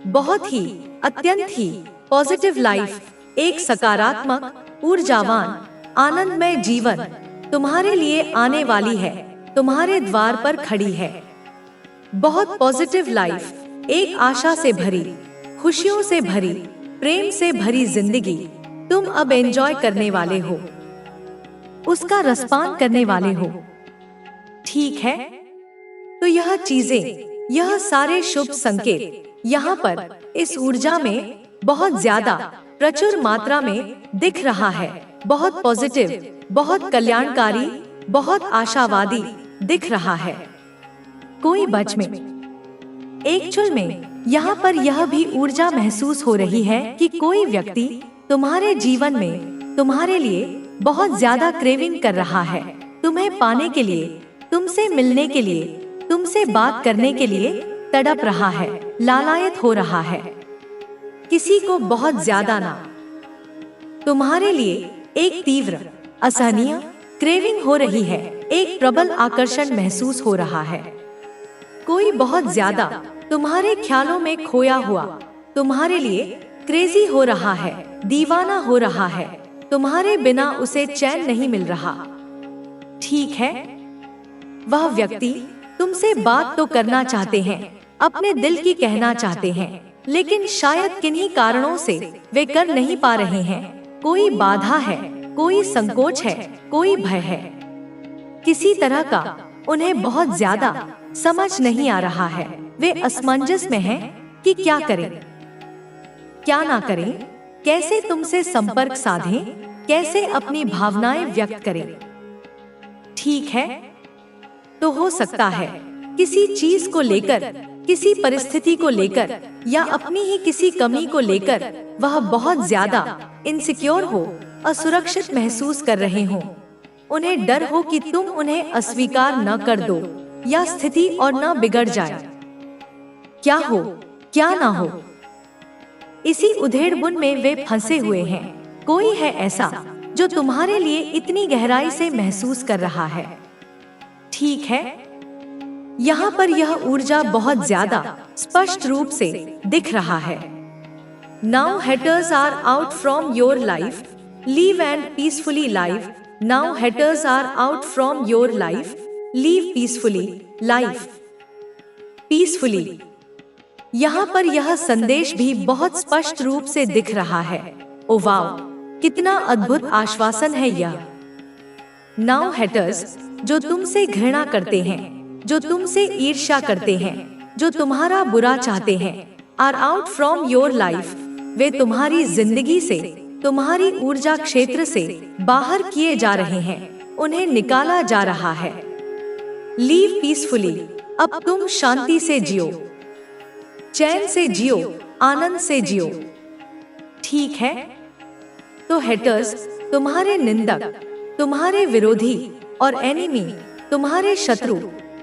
बहुत ही, अत्यंत ही पॉजिटिव लाइफ, एक सकारात्मक, ऊर्जावान, आनंदमय जीवन तुम्हारे लिए आने वाली है, तुम्हारे द्वार पर खड़ी है। बहुत पॉजिटिव लाइफ, एक आशा से भरी, खुशियों से भरी, प्रेम से भरी जिंदगी तुम अब एंजॉय करने वाले हो, उसका रसपान करने वाले हो। ठीक है, तो यह चीजें, यह सारे शुभ संकेत यहाँ पर इस ऊर्जा में बहुत ज्यादा, प्रचुर मात्रा में दिख रहा है। बहुत पॉजिटिव, बहुत कल्याणकारी, बहुत आशावादी दिख रहा है। कोई बच में, एक्चुअल में यहाँ पर यह भी ऊर्जा महसूस हो रही है कि कोई व्यक्ति तुम्हारे जीवन में तुम्हारे लिए बहुत ज्यादा क्रेविंग कर रहा है, तुम्हें पाने के लिए, तुमसे मिलने के लिए, तुमसे बात करने के लिए तड़प रहा है, लालायत हो रहा है। किसी को बहुत ज्यादा ना, तुम्हारे लिए एक तीव्र, असहनीय क्रेविंग हो रही है, एक प्रबल आकर्षण महसूस हो रहा है। कोई बहुत ज्यादा तुम्हारे ख्यालों में खोया हुआ, तुम्हारे लिए क्रेजी हो रहा है, दीवाना हो रहा है, तुम्हारे बिना उसे चैन नहीं मिल रहा। ठीक है, वह व्यक्ति तुमसे बात तो करना चाहते हैं, अपने दिल की कहना चाहते हैं, लेकिन शायद किन्हीं कारणों से वे कर नहीं पा रहे हैं। कोई बाधा है, कोई संकोच है, कोई भय है, किसी तरह का उन्हें बहुत ज्यादा समझ नहीं आ रहा है। वे असमंजस में हैं कि क्या करें, क्या ना करें, कैसे तुमसे संपर्क साधें, कैसे अपनी भावनाएं व्यक्त करें। ठीक है, तो हो सकता है किसी चीज को लेकर, किसी परिस्थिति को लेकर या अपनी ही किसी कमी को लेकर वह बहुत ज्यादा इनसिक्योर हो, असुरक्षित महसूस कर रहे हो। उन्हें डर हो कि तुम उन्हें अस्वीकार न कर दो या स्थिति और न बिगड़ जाए। क्या हो, क्या ना हो, इसी उधेड़बुन में वे फंसे हुए हैं। कोई है ऐसा जो तुम्हारे लिए इतनी गहराई से महसूस कर रहा है। ठीक है, यहाँ पर यह ऊर्जा बहुत ज्यादा स्पष्ट रूप से दिख रहा है। Now haters are out from your life, live and peacefully life. Now haters are out from your life, live peacefully life. Peacefully. यहाँ पर यह संदेश भी बहुत स्पष्ट रूप से दिख रहा है। ओ वाव, कितना अद्भुत आश्वासन है यह। नाउ हेटर्स, जो तुमसे घृणा करते हैं, जो तुमसे ईर्ष्या करते हैं, जो तुम्हारा बुरा चाहते हैं, are out from your life, वे तुम्हारी जिंदगी से, तुम्हारी ऊर्जा क्षेत्र से बाहर किए जा रहे हैं, उन्हें निकाला जा रहा है। लीव पीसफुली, अब तुम शांति से जियो, चैन से जियो, आनंद से जियो। ठीक है, तो हेटर्स, तुम्हारे निंदक, तुम्हारे विरोधी और एनिमी, तुम्हारे शत्रु,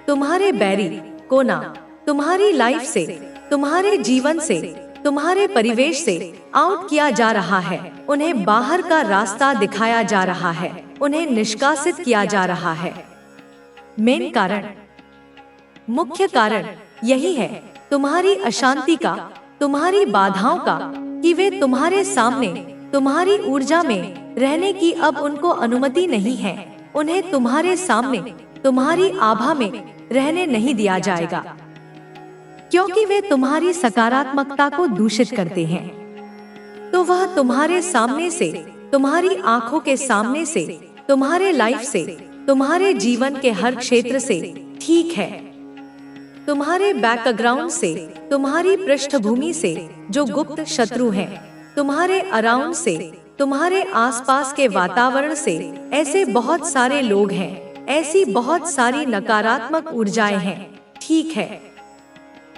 तुम्हारे बैरी को ना तुम्हारी लाइफ से, तुम्हारे जीवन से, तुम्हारे परिवेश से आउट किया जा रहा है। उन्हें बाहर का रास्ता दिखाया जा रहा है, उन्हें निष्कासित किया जा रहा है। मेन कारण, मुख्य कारण यही है, तुम्हारी अशांति का, तुम्हारी बाधाओं का, कि वे तुम्हारे सामने, तुम्हारी ऊर्जा में रहने की अब उनको अनुमति नहीं है। उन्हें तुम्हारे सामने, तुम्हारी आभा में रहने नहीं दिया जाएगा, क्योंकि वे तुम्हारी सकारात्मकता को दूषित करते हैं। तो वह तुम्हारे सामने से, तुम्हारी आंखों के सामने से, तुम्हारे लाइफ से, तुम्हारे जीवन के हर क्षेत्र से, ठीक है, तुम्हारे बैकग्राउंड से, तुम्हारी पृष्ठभूमि से जो गुप्त शत्रु हैं, तुम्हारे अराउंड से, तुम्हारे आसपास के वातावरण से ऐसे बहुत सारे लोग हैं, ऐसी बहुत सारी नकारात्मक ऊर्जाएं हैं, ठीक है,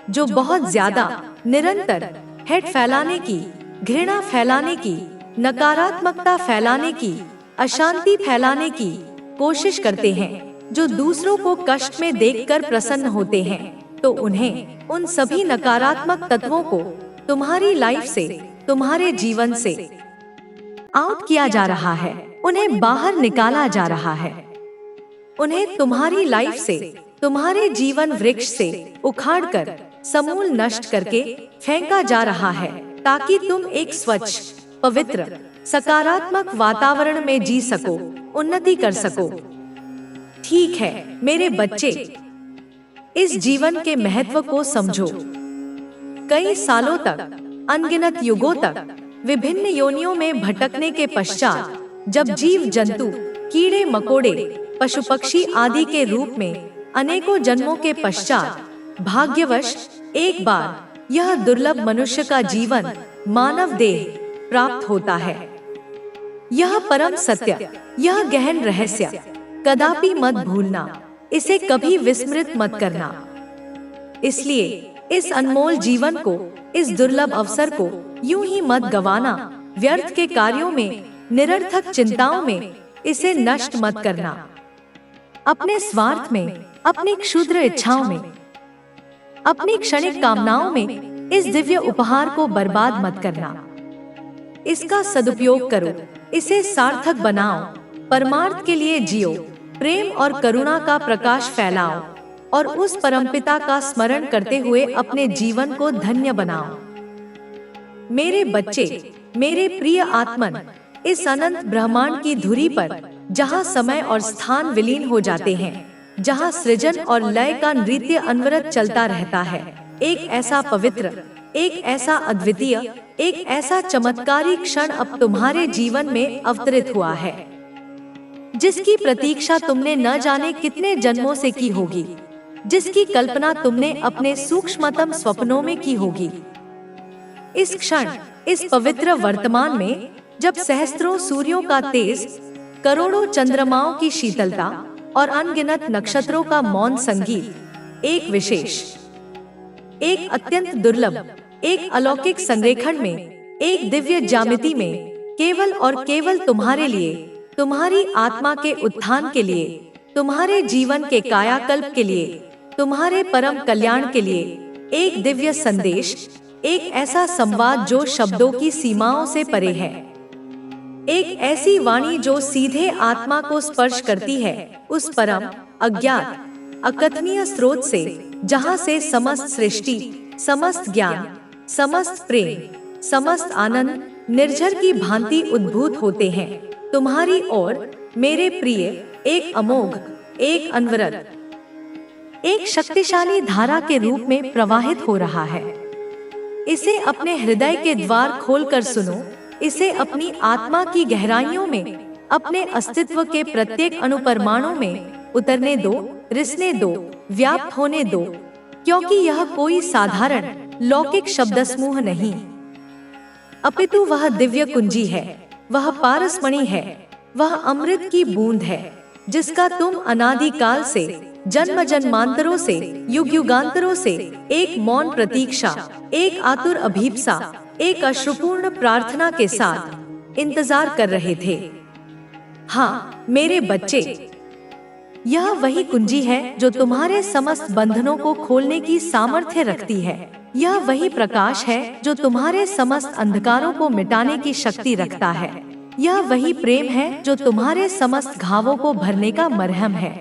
जो बहुत ज्यादा निरंतर हेट फैलाने की, घृणा फैलाने की, नकारात्मकता फैलाने की, अशांति फैलाने की कोशिश करते हैं, जो दूसरों को कष्ट में देखकर प्रसन्न होते हैं। तो उन्हें, उन सभी नकारात्मक तत्वों को तुम्हारी लाइफ से, तुम्हारे जीवन से आउट किया जा रहा है, उन्हें बाहर निकाला जा रहा है, उन्हें तुम्हारी लाइफ से, तुम्हारे जीवन वृक्ष से उखाड़कर, समूल नष्ट करके फेंका जा रहा है, ताकि तुम एक स्वच्छ, पवित्र, सकारात्मक वातावरण में जी सको, उन्नति कर सको। ठीक है मेरे बच्चे, इस जीवन के महत्व को समझो। कई सालों तक, अनगिनत युगों तक, विभिन्न योनियों में भटकने के पश्चात, जब जीव जंतु, कीड़े मकोड़े, पशु पक्षी आदि के रूप में अनेकों जन्मों के पश्चात भाग्यवश एक बार यह दुर्लभ मनुष्य का जीवन, मानव देह प्राप्त होता है। यह परम सत्य, यह गहन रहस्य कदापि मत भूलना, इसे कभी विस्मृत मत करना। इसलिए इस अनमोल जीवन को, इस दुर्लभ अवसर को यूं ही मत गंवाना, व्यर्थ के कार्यों में, निरर्थक चिंताओं में इसे नष्ट मत करना। अपने स्वार्थ में, अपनी क्षुद्र इच्छाओं में, अपनी क्षणिक कामनाओं में इस दिव्य उपहार को बर्बाद मत करना। इसका सदुपयोग करो, इसे सार्थक बनाओ, परमार्थ के लिए जियो, प्रेम और करुणा का प्रकाश फैलाओ और उस परमपिता का स्मरण करते हुए अपने जीवन को धन्य बनाओ। मेरे बच्चे, मेरे प्रिय आत्मन, इस अनंत ब्रह्मांड की धुरी पर, जहाँ समय और स्थान विलीन हो जाते हैं, जहाँ सृजन और लय का नृत्य अनवरत चलता रहता है, एक ऐसा पवित्र, एक ऐसा अद्वितीय, एक ऐसा चमत्कारी क्षण अब तुम्हारे जीवन में अवतरित हुआ है, जिसकी प्रतीक्षा तुमने न जाने कितने जन्मों से की होगी, जिसकी कल्पना तुमने अपने सूक्ष्मतम स्वप्नों में की होगी। इस क्षण, इस पवित्र वर्तमान में, जब सहस्त्रों सूर्यों का तेज, करोड़ों चंद्रमाओं की शीतलता और अनगिनत नक्षत्रों का मौन संगीत, एक विशेष, एक अत्यंत दुर्लभ, एक अलौकिक संरेखण में, एक दिव्य ज्यामिति में, केवल और केवल तुम्हारे लिए, तुम्हारी आत्मा के उत्थान के लिए, तुम्हारे जीवन के कायाकल्प के लिए, तुम्हारे परम कल्याण के लिए, एक दिव्य संदेश, एक ऐसा संवाद जो शब्दों की सीमाओं से परे है, एक ऐसी वाणी जो सीधे आत्मा को स्पर्श करती है, उस परम, अज्ञात, अकथनीय स्रोत से, जहां से समस्त सृष्टि, समस्त ज्ञान, समस्त प्रेम, समस्त आनंद निर्झर की भांति उद्भूत होते हैं, तुम्हारी ओर मेरे प्रिय, एक अमोघ, एक अनवरत, एक शक्तिशाली धारा के रूप में प्रवाहित हो रहा है। इसे अपने हृदय के द्वार खोलकर सुनो, इसे अपनी आत्मा की गहराइयों में, अपने अस्तित्व के प्रत्येक अणुपरमाणु में उतरने दो, रिसने दो, व्याप्त होने दो, क्योंकि यह कोई साधारण लौकिक शब्दसमूह नहीं, अपितु वह दिव्य कुंजी है, वह पारसमणि है, वह अमृत की बूंद है, जिसका तुम अनादिकाल से, जन्म जन्मांतरों से, युग युगांतरों से एक मौन प्रतीक्षा, एक आतुर अभीप्सा, एक अश्रुपूर्ण प्रार्थना के साथ इंतजार कर रहे थे। हाँ मेरे बच्चे, यह वही कुंजी है जो तुम्हारे समस्त बंधनों को खोलने की सामर्थ्य रखती है। यह वही प्रकाश है जो तुम्हारे समस्त अंधकारों को मिटाने की शक्ति रखता है। यह वही प्रेम है जो तुम्हारे समस्त घावों को भरने का मरहम है।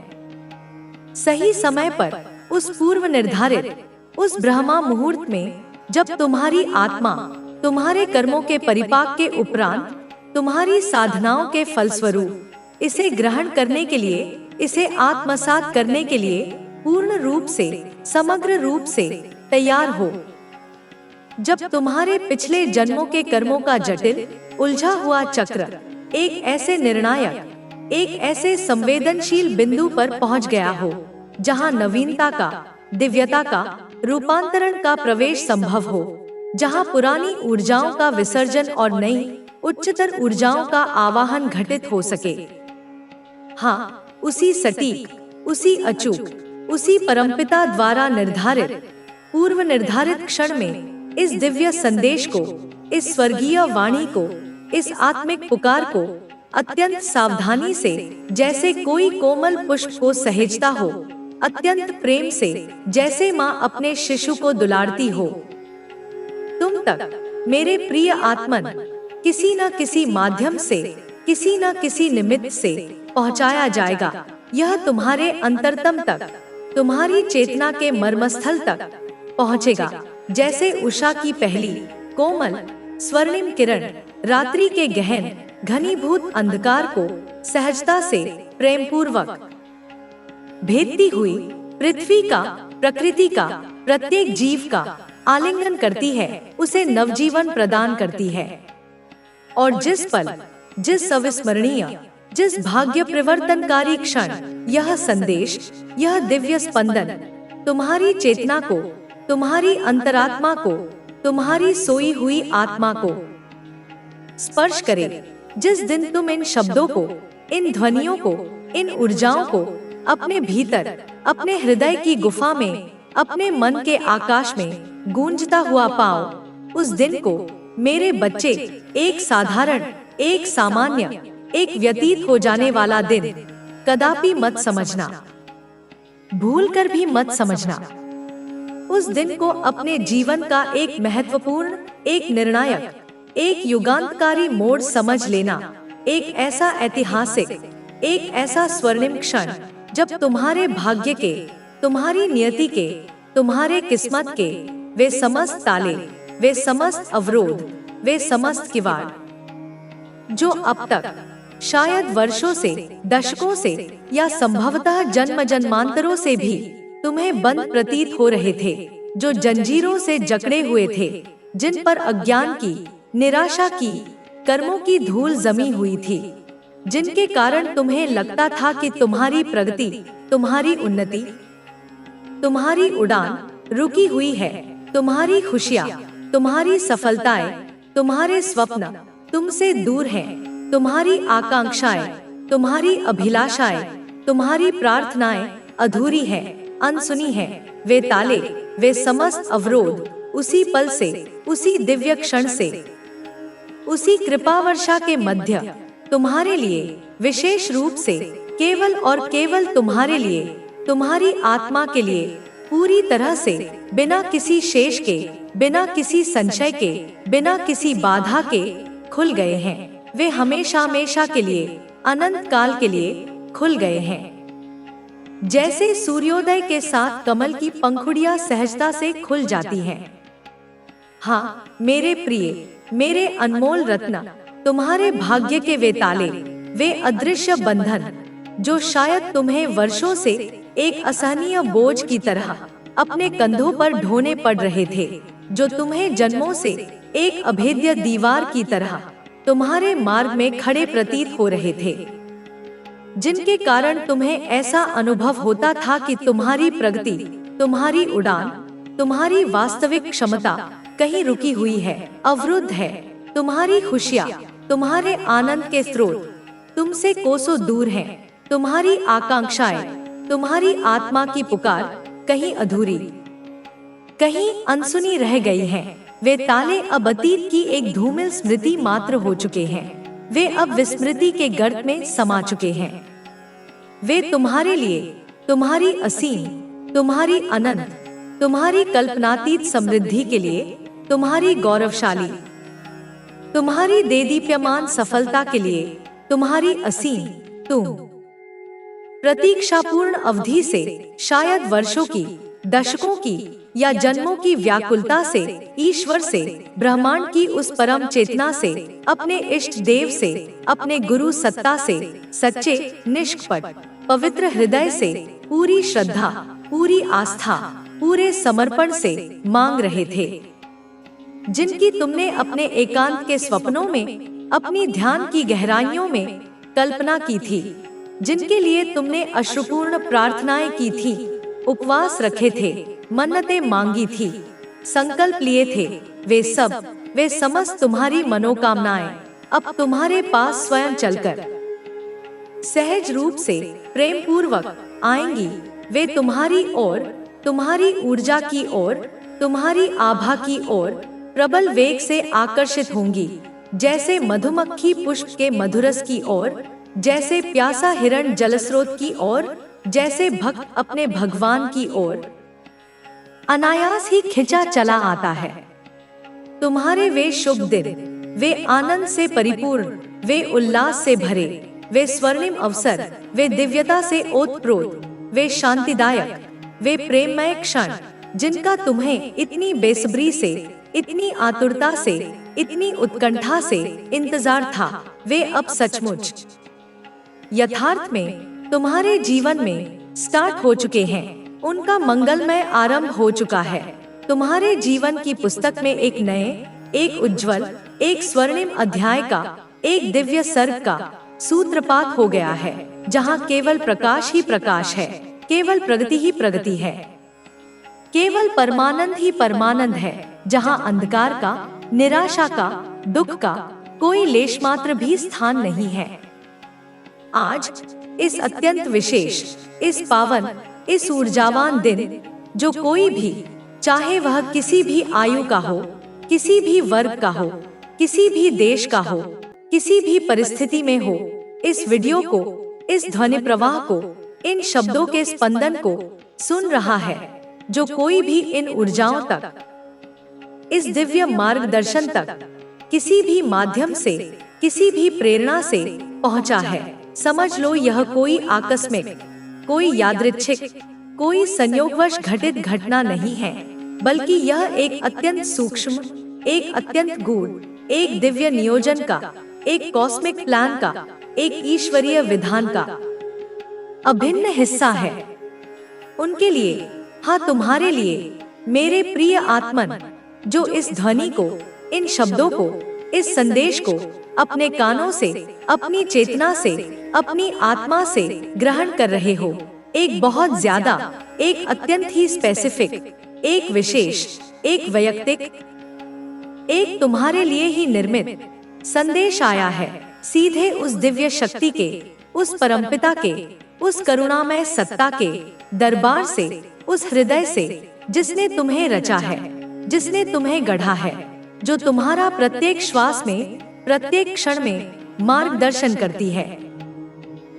सही समय पर, उस पूर्व निर्धारित, उस ब्रह्मा मुहूर्त में, जब तुम्हारी आत्मा तुम्हारे कर्मों के परिपाक के उपरांत, तुम्हारी साधनाओं के फलस्वरूप इसे ग्रहण करने के लिए, इसे आत्मसात करने के लिए पूर्ण रूप से, समग्र रूप से तैयार हो, जब तुम्हारे पिछले जन्मों के कर्मों का जटिल, उलझा हुआ चक्र एक ऐसे निर्णायक, एक ऐसे संवेदनशील बिंदु पर पहुंच गया हो, जहां नवीनता का, दिव्यता का, रूपांतरण का प्रवेश संभव हो, जहां पुरानी ऊर्जाओं का विसर्जन और नई, उच्चतर ऊर्जाओं का आवाहन घटित हो सके। हाँ, उसी सटीक, उसी अचूक, उसी परमपिता द्वारा निर्धारित, पूर्व निर्धारित क्षण में इस दिव्य संदेश को, इस स्वर्गीय वाणी को, इस आत्मिक पुकार को अत्यंत सावधानी से, जैसे कोई कोमल पुष्प को सहेजता हो, अत्यंत प्रेम से, जैसे माँ अपने शिशु को दुलारती हो, तुम तक मेरे प्रिय आत्मन किसी न किसी माध्यम से, किसी न किसी निमित्त से पहुँचाया जाएगा। यह तुम्हारे अंतरतम तक, तुम्हारी चेतना के मर्मस्थल तक पहुँचेगा, जैसे उषा की पहली कोमल स्वर्णिम किरण रात्रि के गहन घनीभूत अंधकार को सहजता से, प्रेम पूर्वक भेदती हुई पृथ्वी का, प्रकृति का, प्रत्येक जीव का आलिंगन करती है, उसे नवजीवन प्रदान करती है। और जिस पल, जिस अविस्मरणीय, जिस भाग्य परिवर्तनकारी क्षण यह संदेश, यह दिव्य स्पंदन तुम्हारी चेतना को, तुम्हारी अंतरात्मा को, तुम्हारी सोई हुई आत्मा को स्पर्श करे, जिस दिन तुम इन शब्दों को, इन ध्वनियों को, इन ऊर्जाओं को अपने भीतर, अपने हृदय की गुफा में, अपने मन के आकाश में गूंजता हुआ पाओ, उस दिन को मेरे बच्चे एक साधारण, एक सामान्य, एक व्यतीत हो जाने वाला दिन कदापि मत समझना, भूलकर भी मत समझना। उस दिन को अपने जीवन का एक महत्वपूर्ण, एक निर्णायक, एक युगांतकारी मोड़ समझ लेना, एक ऐसा ऐतिहासिक, एक ऐसा स्वर्णिम क्षण जब तुम्हारे भाग्य के, तुम्हारी नियति के, तुम्हारे किस्मत के वे समस्त ताले, वे समस्त अवरोध, वे समस्त किवाड़ जो अब तक शायद वर्षों से, दशकों से या संभवतः जन्म जन्मांतरों से भी तुम्हें बंद प्रतीत हो रहे थे, जो जंजीरों से जकड़े हुए थे, जिन पर अज्ञान की, निराशा की, कर्मों की धूल जमी हुई थी, जिनके कारण तुम्हें लगता था कि तुम्हारी प्रगति, तुम्हारी उन्नति, तुम्हारी उड़ान रुकी हुई है, तुम्हारी खुशियाँ, तुम्हारी सफलताएं, तुम्हारे स्वप्न तुमसे दूर हैं, तुम्हारी आकांक्षाएं, तुम्हारी अभिलाषाएं, तुम्हारी प्रार्थनाएं अधूरी हैं, अनसुनी हैं। वे ताले, वे समस्त अवरोध उसी पल से, उसी दिव्य क्षण से, उसी कृपा वर्षा के मध्य तुम्हारे लिए, विशेष रूप से केवल और केवल तुम्हारे लिए, तुम्हारी आत्मा के लिए, पूरी तरह से बिना किसी शेष के, बिना किसी संशय के, बिना किसी बाधा के खुल गए हैं। वे हमेशा हमेशा के लिए, अनंत काल के लिए खुल गए हैं। जैसे सूर्योदय के साथ कमल की पंखुड़ियां सहजता से खुल जाती हैं। हाँ मेरे प्रिय, मेरे अनमोल रत्न, तुम्हारे भाग्य के वे ताले, वे अदृश्य बंधन, जो शायद तुम्हें वर्षों से एक असहनीय बोझ की तरह अपने कंधों पर ढोने पड़ रहे थे, जो तुम्हें जन्मों से एक अभेद्य दीवार की तरह तुम्हारे मार्ग में खड़े प्रतीत हो रहे थे, जिनके कारण तुम्हें ऐसा अनुभव होता था कि तुम्हारी प्रगति, तुम्हारी उड़ान, तुम्हारी वास्तविक क्षमता कहीं रुकी हुई है, अवरुद्ध है। तुम्हारी खुशियाँ, तुम्हारे आनंद के स्रोत तुमसे कोसों दूर हैं। तुम्हारी आकांक्षाएं, तुम्हारी आत्मा की पुकार कहीं अधूरी, कहीं अनसुनी रह गई हैं। वे ताले अब अतीत की एक धूमिल स्मृति मात्र हो चुके हैं। वे अब विस्मृति के गर्त में समा चुके हैं। वे तुम्हारे लिए, तुम्हारी असीम, तुम्हारी अनंत, तुम्हारी कल्पनातीत समृद्धि के लिए, तुम्हारी गौरवशाली, तुम्हारी देदीप्यमान सफलता के लिए, तुम्हारी असीम, तुम प्रतीक्षापूर्ण अवधि से, शायद वर्षों की, दशकों की या जन्मों की व्याकुलता से, ईश्वर से, ब्रह्मांड की उस परम चेतना से, अपने इष्ट देव से, अपने गुरु सत्ता से, सच्चे, निष्कपट, पवित्र हृदय से, पूरी श्रद्धा, पूरी आस्था, पूरे समर्पण से मांग रहे थे, जिनकी तुमने अपने एकांत के स्वप्नों में, अपनी ध्यान की गहराइयों में कल्पना की थी, जिनके लिए तुमने अश्रुपूर्ण प्रार्थनाएं की थी, उपवास रखे थे, मन्नतें मांगी थी, संकल्प लिए थे। वे समस्त तुम्हारी मनोकामनाएं अब तुम्हारे पास स्वयं चलकर सहज रूप से, प्रेम पूर्वक आएंगी। वे तुम्हारी ओर, तुम्हारी ऊर्जा की ओर, तुम्हारी आभा की ओर प्रबल वेग से आकर्षित होंगी, जैसे मधुमक्खी पुष्प के मधुरस की ओर, जैसे प्यासा हिरण जलस्रोत की ओर, जैसे भक्त अपने भगवान की ओर अनायास ही खिंचा चला आता है। तुम्हारे वे शुभ दिन, वे आनंद से परिपूर्ण, वे उल्लास से भरे, वे स्वर्णिम अवसर, वे दिव्यता से ओतप्रोत, वे शांतिदायक, वे प्रेममय क्षण, जिनका तुम्हें इतनी बेसब्री से, इतनी आतुरता से, इतनी उत्कंठा से इंतजार था, वे अब सचमुच यथार्थ में तुम्हारे जीवन में स्टार्ट हो चुके हैं। उनका मंगलमय आरंभ हो चुका है। तुम्हारे जीवन की पुस्तक में एक नए, एक उज्जवल, एक स्वर्णिम अध्याय का, एक दिव्य सर्ग का सूत्रपात हो गया है, जहाँ केवल प्रकाश ही प्रकाश है, केवल प्रगति ही प्रगति है, केवल परमानंद ही परमानंद है, जहाँ अंधकार का, निराशा का, दुख का कोई लेश मात्र भी स्थान नहीं है। आज इस अत्यंत विशेष, इस पावन, इस ऊर्जावान दिन, जो कोई भी, चाहे वह किसी भी आयु का हो, किसी भी वर्ग का हो, किसी भी देश का हो, किसी भी परिस्थिति में हो, इस वीडियो को, इस ध्वनि प्रवाह को, इन शब्दों के स्पंदन को सुन रहा है, जो कोई भी इन ऊर्जाओं तक, इस दिव्य मार्गदर्शन तक, किसी भी माध्यम से, किसी भी प्रेरणा से पहुंचा है, समझ लो यह कोई आकस्मिक, कोई यादृच्छिक, कोई संयोगवश घटित घटना नहीं है, बल्कि यह एक अत्यंत सूक्ष्म, एक अत्यंत गूढ़, एक दिव्य नियोजन का, एक कॉस्मिक प्लान का, एक ईश्वरीय विधान का अभिन्न हिस्सा है। उनके लिए, हाँ तुम्हारे लिए, मेरे प्रिय आत्मन, जो इस ध्वनि को, इन शब्दों को, इस संदेश को अपने कानों से, अपनी चेतना से, अपनी आत्मा से ग्रहण कर रहे हो, एक बहुत ज्यादा, एक अत्यंत ही स्पेसिफिक, एक विशेष, एक वैयक्तिक, एक तुम्हारे लिए ही निर्मित संदेश आया है, सीधे उस दिव्य शक्ति के, उस परमपिता के, उस करुणामय सत्ता के दरबार से, उस हृदय से जिसने तुम्हें रचा है, जिसने तुम्हें गढ़ा है, जो तुम्हारा प्रत्येक श्वास में, प्रत्येक क्षण में मार्गदर्शन करती है,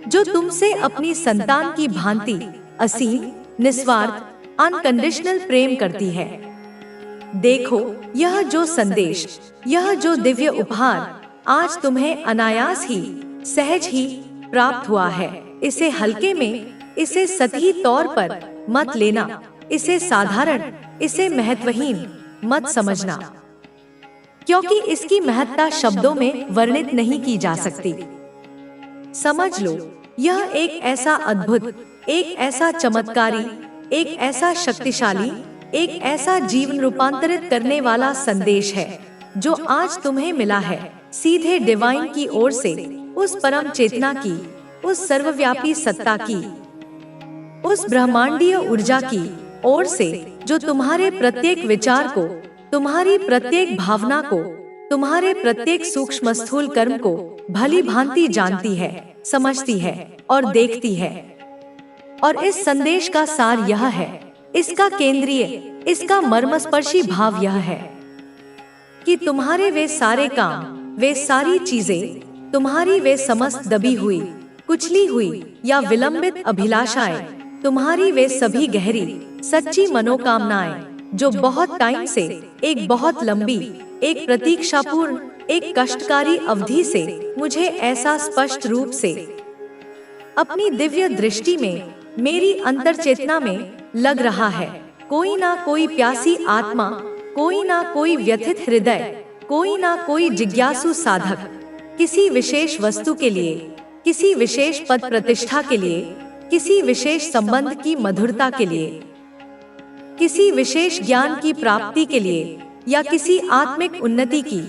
जो तुमसे अपनी संतान की भांति असीम, निस्वार्थ, अनकंडीशनल प्रेम करती है। देखो, यह जो संदेश, यह जो दिव्य उपहार आज तुम्हें अनायास ही, सहज ही प्राप्त हुआ है, इसे हल्के में, इसे सतही तौर पर मत लेना, इसे साधारण, इसे महत्वहीन मत समझना, क्योंकि इसकी महत्ता शब्दों में वर्णित नहीं की जा सकती। समझ लो, यह एक ऐसा अद्भुत, एक ऐसा चमत्कारी, एक ऐसा शक्तिशाली, एक ऐसा जीवन रूपांतरित करने वाला संदेश है जो आज तुम्हें मिला है, सीधे डिवाइन की ओर से, उस परम चेतना की, उस सर्वव्यापी सत्ता की, उस ब्रह्मांडीय ऊर्जा की ओर से, जो तुम्हारे प्रत्येक विचार को, तुम्हारी प्रत्येक भावना को, तुम्हारे प्रत्येक सूक्ष्म स्थूल कर्म को भली भांति जानती है, समझती है और देखती है। और इस संदेश का सार यह है, इसका केंद्रीय, इसका मर्मस्पर्शी भाव यह है कि तुम्हारे वे सारे काम, वे सारी चीजें, तुम्हारी वे समस्त दबी हुई, कुचली हुई या विलंबित अभिलाषाएं, तुम्हारी वे सभी गहरी, सच्ची मनोकामनाएं, जो बहुत टाइम से, एक बहुत लंबी, एक प्रतीक्षापूर्ण, एक कष्टकारी अवधि से मुझे ऐसा स्पष्ट रूप से अपनी दिव्य दृष्टि में, मेरी अंतर्चेतना में लग रहा है, कोई ना कोई प्यासी आत्मा, कोई ना कोई व्यथित हृदय, कोई ना कोई जिज्ञासु साधक, किसी विशेष वस्तु के लिए, किसी विशेष पद प्रतिष्ठा के लिए, किसी विशेष संबंध की मधुरता के लिए, किसी विशेष ज्ञान की प्राप्ति के लिए, या किसी आत्मिक उन्नति की,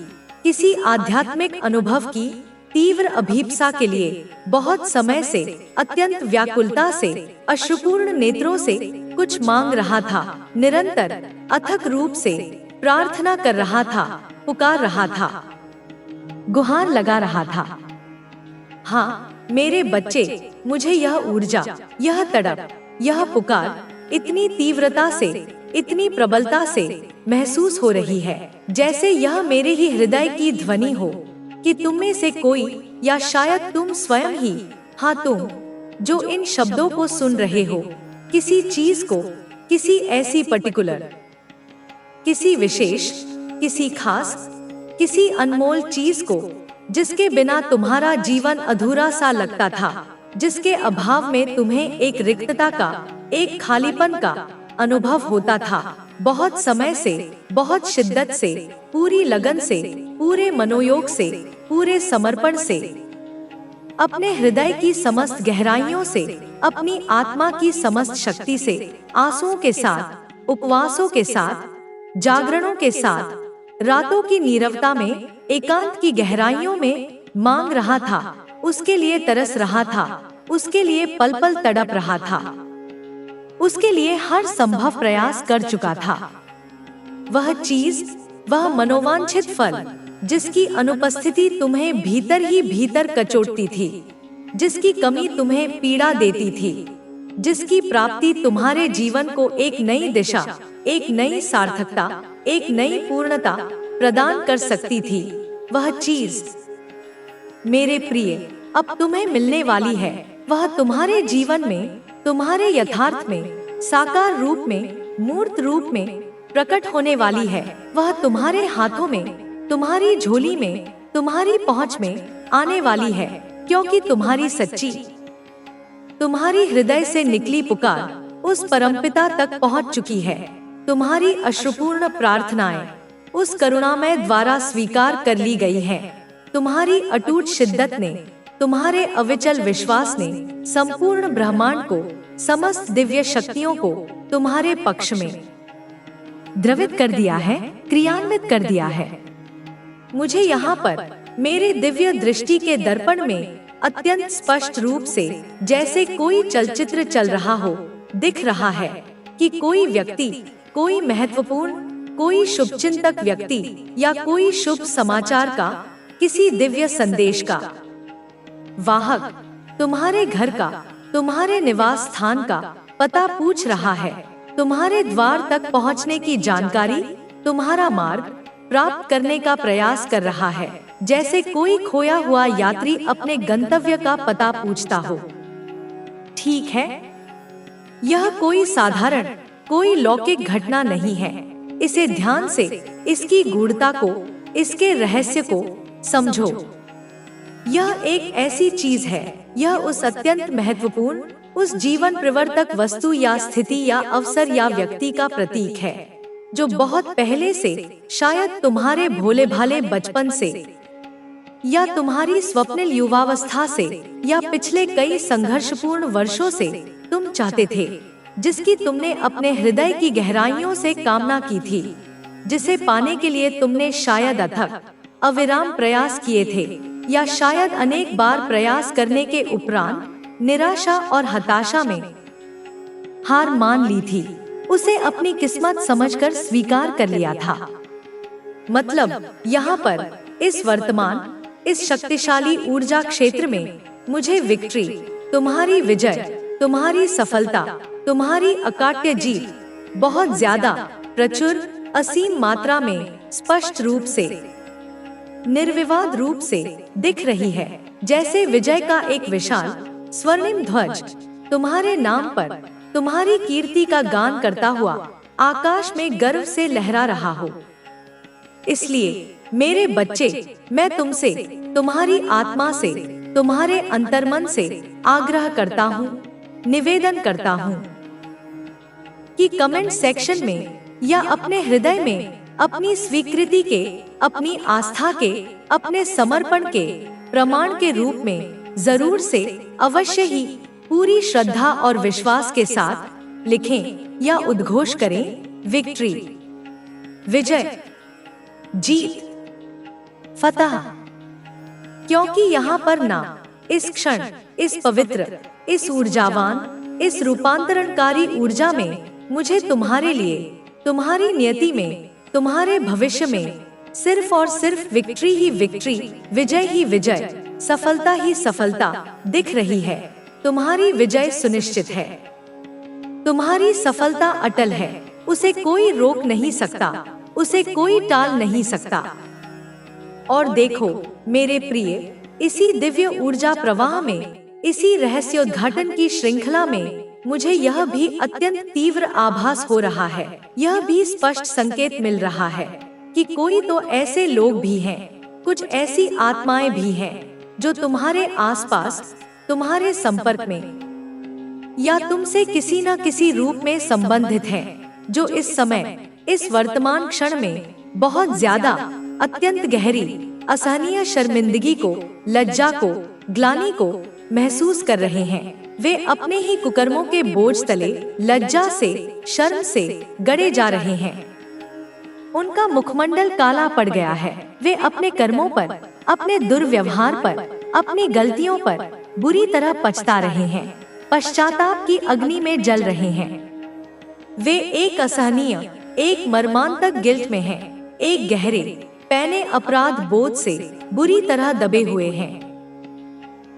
किसी आध्यात्मिक अनुभव की तीव्र अभीप्सा के लिए बहुत समय से, अत्यंत व्याकुलता से, अश्रुपूर्ण नेत्रों से कुछ मांग रहा था, निरंतर अथक रूप से प्रार्थना कर रहा था, पुकार रहा था, गुहार लगा रहा था। हाँ मेरे बच्चे, मुझे यह ऊर्जा, यह तड़प, यह पुकार इतनी तीव्रता से, इतनी प्रबलता से महसूस हो रही है, जैसे यह मेरे ही हृदय की ध्वनि हो, कि तुम में से कोई, या शायद तुम स्वयं ही, हाँ तुम, जो इन शब्दों को सुन रहे हो, किसी चीज को, किसी ऐसी पर्टिकुलर, किसी विशेष, किसी खास, किसी अनमोल चीज को, जिसके बिना तुम्हारा जीवन अधूरा सा लगता था, जिसके अभाव में तुम्हें एक रिक्तता का, एक खालीपन का अनुभव होता था, बहुत समय से, बहुत शिद्दत से, पूरी लगन से, पूरे मनोयोग से, पूरे समर्पण से, अपने हृदय की समस्त गहराइयों से, अपनी आत्मा की समस्त शक्ति से, आंसुओं के साथ, उपवासों के साथ, जागरणों के साथ, रातों की नीरवता में, एकांत की गहराइयों में मांग रहा था, उसके लिए तरस रहा था, उसके लिए पल पल तड़प रहा था, उसके लिए हर संभव प्रयास कर चुका था। वह चीज, वह मनोवांछित फल, जिसकी अनुपस्थिति तुम्हें भीतर ही भीतर कचोटती थी, जिसकी कमी तुम्हें पीड़ा देती थी, जिसकी प्राप्ति तुम्हारे जीवन को एक नई दिशा, एक नई सार्थकता, एक नई पूर्णता प्रदान कर सकती थी, वह चीज मेरे प्रिय अब तुम्हें मिलने वाली है। वह तुम्हारे जीवन में, तुम्हारे यथार्थ में, साकार रूप में, मूर्त रूप में प्रकट होने वाली है। वह तुम्हारे हाथों में, तुम्हारी झोली में, तुम्हारी पहुंच में आने वाली है, क्योंकि तुम्हारी सच्ची, तुम्हारी हृदय से निकली पुकार उस परमपिता तक पहुंच चुकी है। तुम्हारी अश्रुपूर्ण प्रार्थनाएं उस करुणामय द्वारा स्वीकार कर ली गई हैं। तुम्हारी अटूट शिद्दत ने, तुम्हारे अविचल विश्वास ने संपूर्ण ब्रह्मांड को, समस्त दिव्य शक्तियों को तुम्हारे पक्ष में द्रवित कर दिया है, क्रियान्वित कर दिया है। मुझे यहाँ पर मेरे दिव्य दृष्टि के दर्पण में अत्यंत स्पष्ट रूप से, जैसे कोई चलचित्र चल रहा हो, दिख रहा है कि कोई व्यक्ति, कोई महत्वपूर्ण, कोई शुभचिंतक व्यक्ति या कोई शुभ समाचार का, किसी दिव्य संदेश का वाहक तुम्हारे घर का, तुम्हारे निवास स्थान का पता पूछ रहा है, तुम्हारे द्वार तक पहुंचने की जानकारी, तुम्हारा मार्ग प्राप्त करने का प्रयास कर रहा है, जैसे कोई खोया हुआ यात्री अपने गंतव्य का पता पूछता हो। ठीक है, यह कोई साधारण, कोई लौकिक घटना नहीं है। इसे ध्यान से, इसकी गूढ़ता को, इसके रहस्य को समझो। यह एक ऐसी चीज है, यह उस अत्यंत महत्वपूर्ण, उस जीवन प्रवर्तक वस्तु या स्थिति या अवसर या व्यक्ति का प्रतीक है, जो बहुत पहले से, शायद तुम्हारे भोले भाले बचपन से, या तुम्हारी स्वप्निल युवावस्था से, या पिछले कई संघर्षपूर्ण वर्षों से तुम चाहते थे, जिसकी तुमने अपने हृदय की गहराइयों से कामना की थी, जिसे पाने के लिए तुमने शायद अथक, अविराम प्रयास किए थे, या शायद अनेक बार प्रयास करने के उपरांत निराशा और हताशा में हार मान ली थी, उसे अपनी किस्मत समझकर स्वीकार कर लिया था। मतलब यहाँ पर इस वर्तमान, इस शक्तिशाली ऊर्जा क्षेत्र में मुझे विक्ट्री, तुम्हारी विजय, तुम्हारी सफलता, तुम्हारी अकाट्य जीत बहुत ज्यादा, प्रचुर, असीम मात्रा में, स्पष्ट रूप से, निर्विवाद रूप से दिख रही है, जैसे विजय का एक विशाल स्वर्णिम ध्वज तुम्हारे नाम पर, तुम्हारी कीर्ति का गान करता हुआ आकाश में गर्व से लहरा रहा हो। इसलिए मेरे बच्चे, मैं तुमसे, तुम्हारी आत्मा से, तुम्हारे अंतर्मन से आग्रह करता हूँ, निवेदन करता हूँ कि कमेंट सेक्शन में या अपने हृदय में अपनी स्वीकृति के, अपनी आस्था के, अपने समर्पण के प्रमाण के रूप में जरूर से, अवश्य ही, पूरी श्रद्धा और विश्वास के साथ लिखें या उद्घोष करें, विक्ट्री, विजय, जीत, फतह। क्योंकि यहाँ पर ना इस क्षण, इस पवित्र, इस ऊर्जावान, इस रूपांतरणकारी ऊर्जा में मुझे तुम्हारे लिए, तुम्हारी नियति में, तुम्हारे भविष्य में सिर्फ और सिर्फ विक्ट्री ही विक्ट्री, विजय ही विजय, सफलता ही सफलता दिख रही है। तुम्हारी विजय सुनिश्चित है, तुम्हारी सफलता अटल है, उसे कोई रोक नहीं सकता, उसे कोई टाल नहीं सकता। और देखो मेरे प्रिय, इसी दिव्य ऊर्जा प्रवाह में, इसी रहस्योद्घाटन की श्रृंखला में मुझे यह भी अत्यंत तीव्र आभास हो रहा है, यह भी स्पष्ट संकेत मिल रहा है कि कोई तो ऐसे लोग भी हैं, कुछ ऐसी आत्माएं भी हैं, जो तुम्हारे आसपास, तुम्हारे संपर्क में, या तुमसे किसी न किसी रूप में संबंधित हैं, जो इस समय, इस वर्तमान क्षण में बहुत ज्यादा, अत्यंत गहरी, असहनीय शर्मिंदगी को, लज्जा को, ग्लानि को महसूस कर रहे हैं। वे अपने ही कुकर्मों के बोझ तले लज्जा से, शर्म से गड़े जा रहे हैं। उनका मुखमंडल काला पड़ गया है। वे अपने कर्मों पर, अपने दुर्व्यवहार पर, अपनी गलतियों पर बुरी तरह पछता रहे हैं, पश्चाताप की अग्नि में जल रहे हैं। वे एक असहनीय, एक मर्मांतक गिल्ट में हैं, एक गहरे, पैने अपराध बोध से बुरी तरह दबे हुए हैं,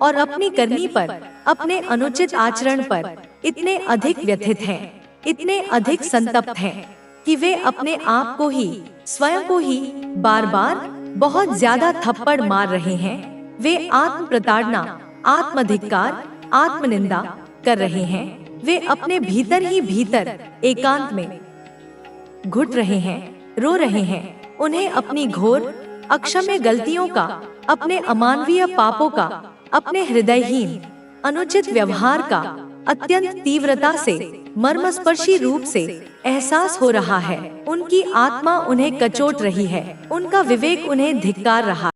और अपनी करनी पर, अपने अनुचित आचरण पर इतने अधिक व्यथित हैं, इतने अधिक संतप्त हैं कि वे अपने आप को ही, स्वयं को ही बार बार बहुत ज्यादा थप्पड़ मार रहे हैं। वे आत्म प्रताड़ना, आत्मधिक्कार, आत्मनिंदा कर रहे हैं। वे अपने भीतर ही भीतर एकांत में घुट रहे हैं, रो रहे हैं। उन्हें अपनी घोर, अक्षम्य गलतियों का, अपने अमानवीय पापों का, अपने हृदयहीन, अनुचित व्यवहार का अत्यंत तीव्रता से, मर्मस्पर्शी रूप से एहसास हो रहा है। उनकी आत्मा उन्हें कचोट रही है, उनका विवेक उन्हें धिक्कार रहा